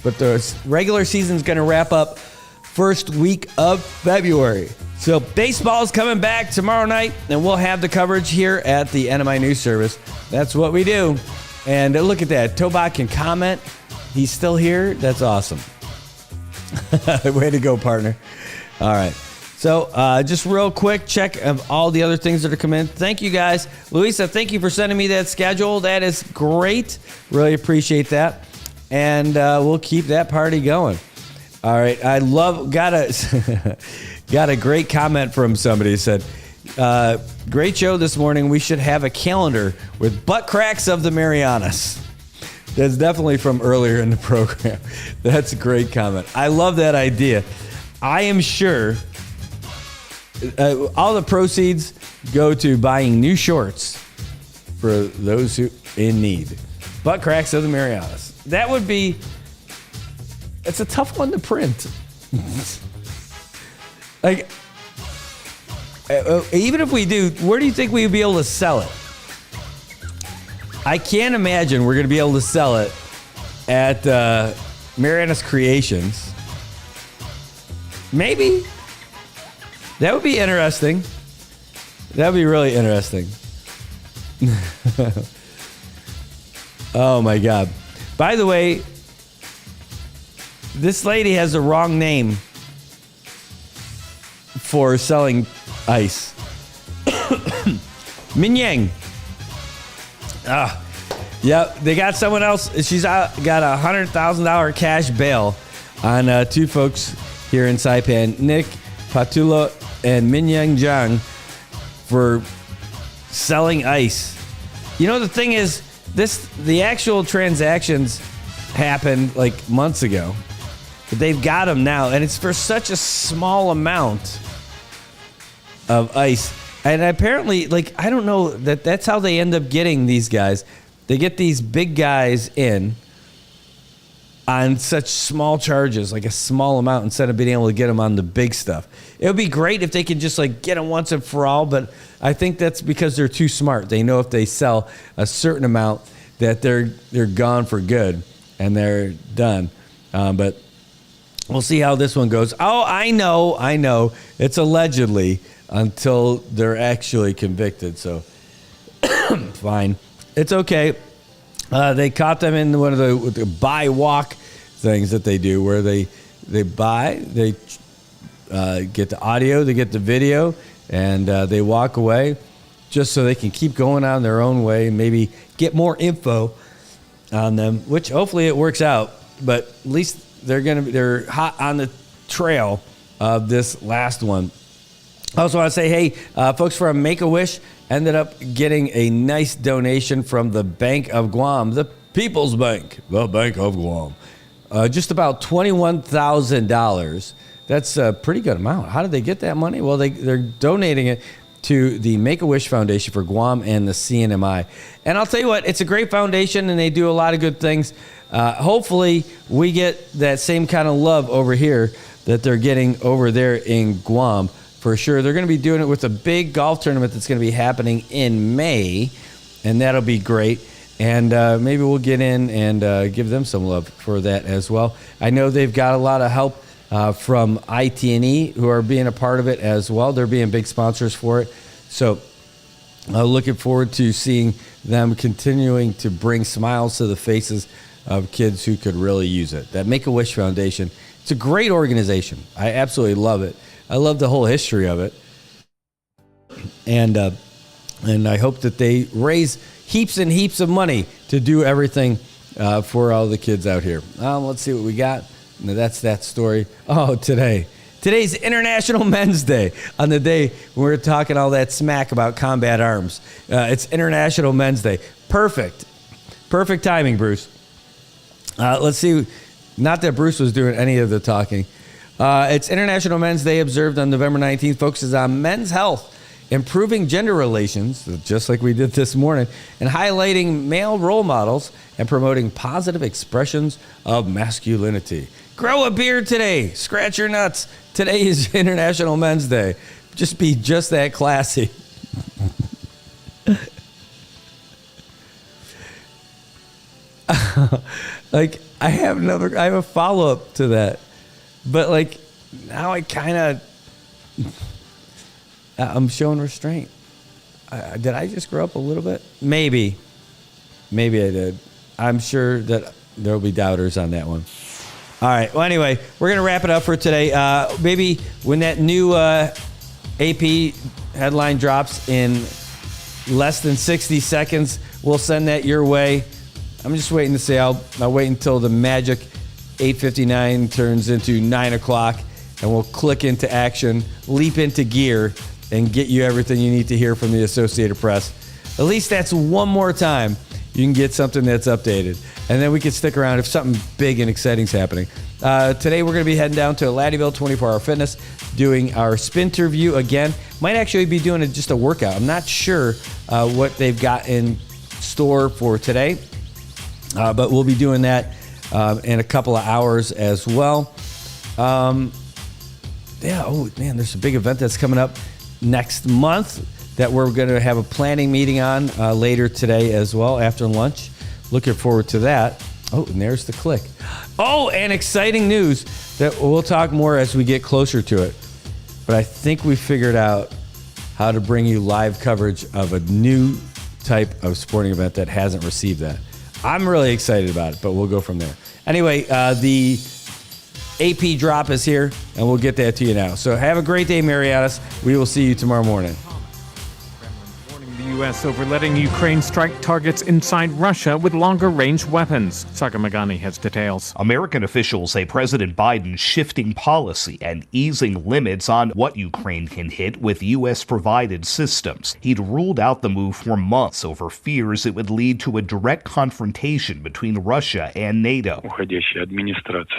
But the regular season's going to wrap up first week of February. So baseball's coming back tomorrow night, and we'll have the coverage here at the NMI News Service. That's what we do. And look at that. Tobak can comment. He's still here. That's awesome. Way to go, partner. All right. So just real quick, check of all the other things that are coming in. Thank you, guys. Luisa, thank you for sending me that schedule. That is great. Really appreciate that. And we'll keep that party going. All right. I love, got a great comment from somebody who said, great show this morning. We should have a calendar with butt cracks of the Marianas. That's definitely from earlier in the program. That's a great comment. I love that idea. I am sure all the proceeds go to buying new shorts for those who in need. Butt cracks of the Marianas. That would be, it's a tough one to print. Like, even if we do, where do you think we would be able to sell it? I can't imagine we're going to be able to sell it at Marianas Creations. Maybe. That would be interesting. That would be really interesting. Oh, my God. By the way, this lady has the wrong name for selling ice. Minyang. Yeah, they got someone else. She's got a $100,000 cash bail on two folks here in Saipan, Nick Patula and Minyang Zhang, for selling ice. You know, the thing is, the actual transactions happened like months ago, but they've got them now, and it's for such a small amount of ice. And apparently, like, I don't know, that's how they end up getting these guys. They get these big guys in on such small charges, like a small amount, instead of being able to get them on the big stuff. It would be great if they could just like get them once and for all, but I think that's because they're too smart. They know if they sell a certain amount that they're gone for good and they're done. But we'll see how this one goes. Oh, I know. It's allegedly until they're actually convicted. So fine. It's okay. They caught them in one of the buy walk things that they do, where they buy, they get the audio, they get the video, and they walk away just so they can keep going on their own way and maybe get more info on them, which hopefully it works out. But at least they're hot on the trail of this last one. I also want to say, hey, folks from Make-A-Wish ended up getting a nice donation from the Bank of Guam, the People's Bank, the Bank of Guam. Just about $21,000. That's a pretty good amount. How did they get that money? Well, they're donating it to the Make-A-Wish Foundation for Guam and the CNMI. And I'll tell you what, it's a great foundation, and they do a lot of good things. Hopefully, we get that same kind of love over here that they're getting over there in Guam. For sure. They're going to be doing it with a big golf tournament that's going to be happening in May, and that'll be great. And maybe we'll get in and give them some love for that as well. I know they've got a lot of help from IT&E, who are being a part of it as well. They're being big sponsors for it. So looking forward to seeing them continuing to bring smiles to the faces of kids who could really use it. That Make-A-Wish Foundation, it's a great organization. I absolutely love it. I love the whole history of it. And I hope that they raise heaps and heaps of money to do everything for all the kids out here. Let's see what we got. Now, that's that story. Oh, today's International Men's Day, on the day we're talking all that smack about combat arms. It's International Men's Day. Perfect timing, Bruce. Let's see. Not that Bruce was doing any of the talking. It's International Men's Day, observed on November 19th, focuses on men's health, improving gender relations, just like we did this morning, and highlighting male role models and promoting positive expressions of masculinity. Grow a beard today. Scratch your nuts. Today is International Men's Day. Just be just that classy. Like, I have a follow-up to that. But, like, now I kind of... I'm showing restraint. Did I just grow up a little bit? Maybe I did. I'm sure that there will be doubters on that one. All right. Well, anyway, we're going to wrap it up for today. Maybe when that new AP headline drops in less than 60 seconds, we'll send that your way. I'm just waiting to say I'll wait until the magic 8:59 turns into 9 o'clock, and we'll click into action, leap into gear, and get you everything you need to hear from the Associated Press. At least that's one more time you can get something that's updated. And then we can stick around if something big and exciting is happening. Today we're going to be heading down to Laddiville 24-Hour Fitness, doing our Spinter View again. Might actually be doing just a workout. I'm not sure what they've got in store for today, but we'll be doing that in a couple of hours as well. There's a big event that's coming up next month that we're going to have a planning meeting on later today as well after lunch. Looking forward to that. Oh, and there's the click. Oh, and exciting news that we'll talk more as we get closer to it. But I think we figured out how to bring you live coverage of a new type of sporting event that hasn't received that. I'm really excited about it, but we'll go from there. Anyway, the AP drop is here, and we'll get that to you now. So have a great day, Marianas. We will see you tomorrow morning. The U.S. over letting Ukraine strike targets inside Russia with longer-range weapons. Sagar Magani has details. American officials say President Biden's shifting policy and easing limits on what Ukraine can hit with U.S.-provided systems. He'd ruled out the move for months over fears it would lead to a direct confrontation between Russia and NATO.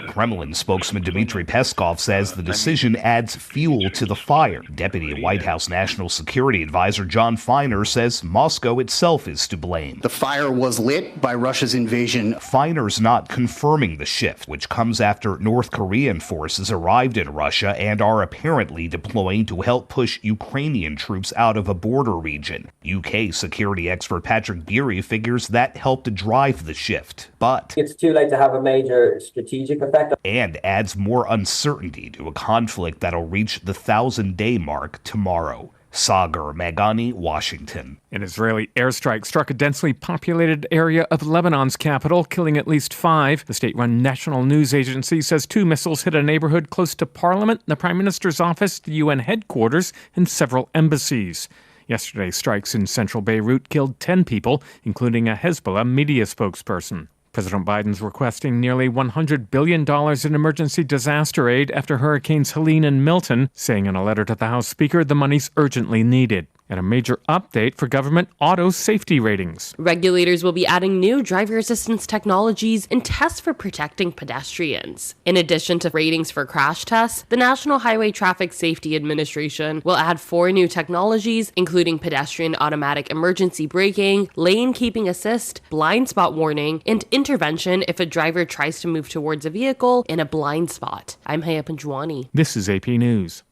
Kremlin spokesman Dmitry Peskov says the decision adds fuel to the fire. Deputy White House National Security Advisor John Feiner says Moscow itself is to blame. The fire was lit by Russia's invasion. Feiner's not confirming the shift, which comes after North Korean forces arrived in Russia and are apparently deploying to help push Ukrainian troops out of a border region. UK security expert Patrick Beery figures that helped drive the shift, but it's too late to have a major strategic effect. And adds more uncertainty to a conflict that'll reach the 1,000-day mark tomorrow. Sagar Magani, Washington. An Israeli airstrike struck a densely populated area of Lebanon's capital, killing at least 5. The state-run national news agency says 2 missiles hit a neighborhood close to Parliament, the Prime Minister's office, the UN headquarters, and several embassies. Yesterday, strikes in central Beirut killed 10 people, including a Hezbollah media spokesperson. President Biden's requesting nearly $100 billion in emergency disaster aid after Hurricanes Helene and Milton, saying in a letter to the House Speaker the money's urgently needed. And a major update for government auto safety ratings. Regulators will be adding new driver assistance technologies and tests for protecting pedestrians. In addition to ratings for crash tests, the National Highway Traffic Safety Administration will add 4 new technologies, including pedestrian automatic emergency braking, lane keeping assist, blind spot warning, and intervention if a driver tries to move towards a vehicle in a blind spot. I'm Haya Panjwani. This is AP News.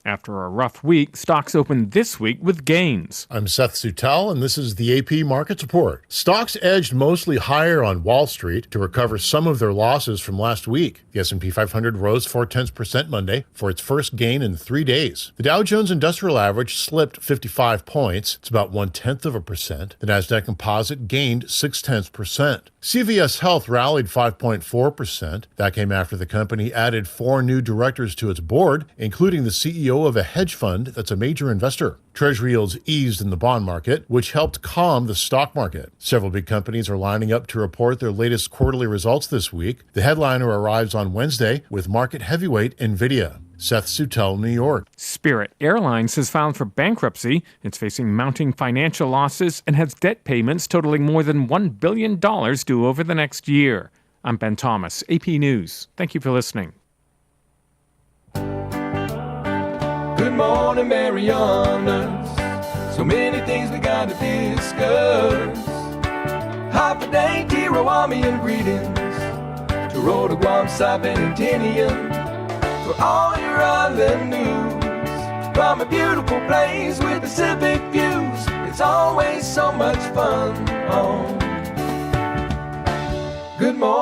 After a rough week, stocks opened this week with gains. I'm Seth Sutel, and this is the AP Markets Report. Stocks edged mostly higher on Wall Street to recover some of their losses from last week. The S&P 500 rose 0.4% Monday for its first gain in 3 days. The Dow Jones Industrial Average slipped 55 points. It's about 0.1%. The Nasdaq Composite gained 0.6%. CVS Health rallied 5.4%. That came after the company added 4 new directors to its board, including the CEO of a hedge fund that's a major investor. Treasury yields eased in the bond market, which helped calm the stock market. Several big companies are lining up to report their latest quarterly results this week. The headliner arrives on Wednesday with market heavyweight NVIDIA. Seth Sutel, New York. Spirit Airlines has filed for bankruptcy. It's facing mounting financial losses and has debt payments totaling more than $1 billion due over the next year. I'm Ben Thomas, AP News. Thank you for listening. Good morning, Marianas. So many things we gotta discuss. Happy day, Tirawami and greetings to Rhoda, Guam, Saipan, and Tinian. For all your island news, from a beautiful place with Pacific views, it's always so much fun. Good morning.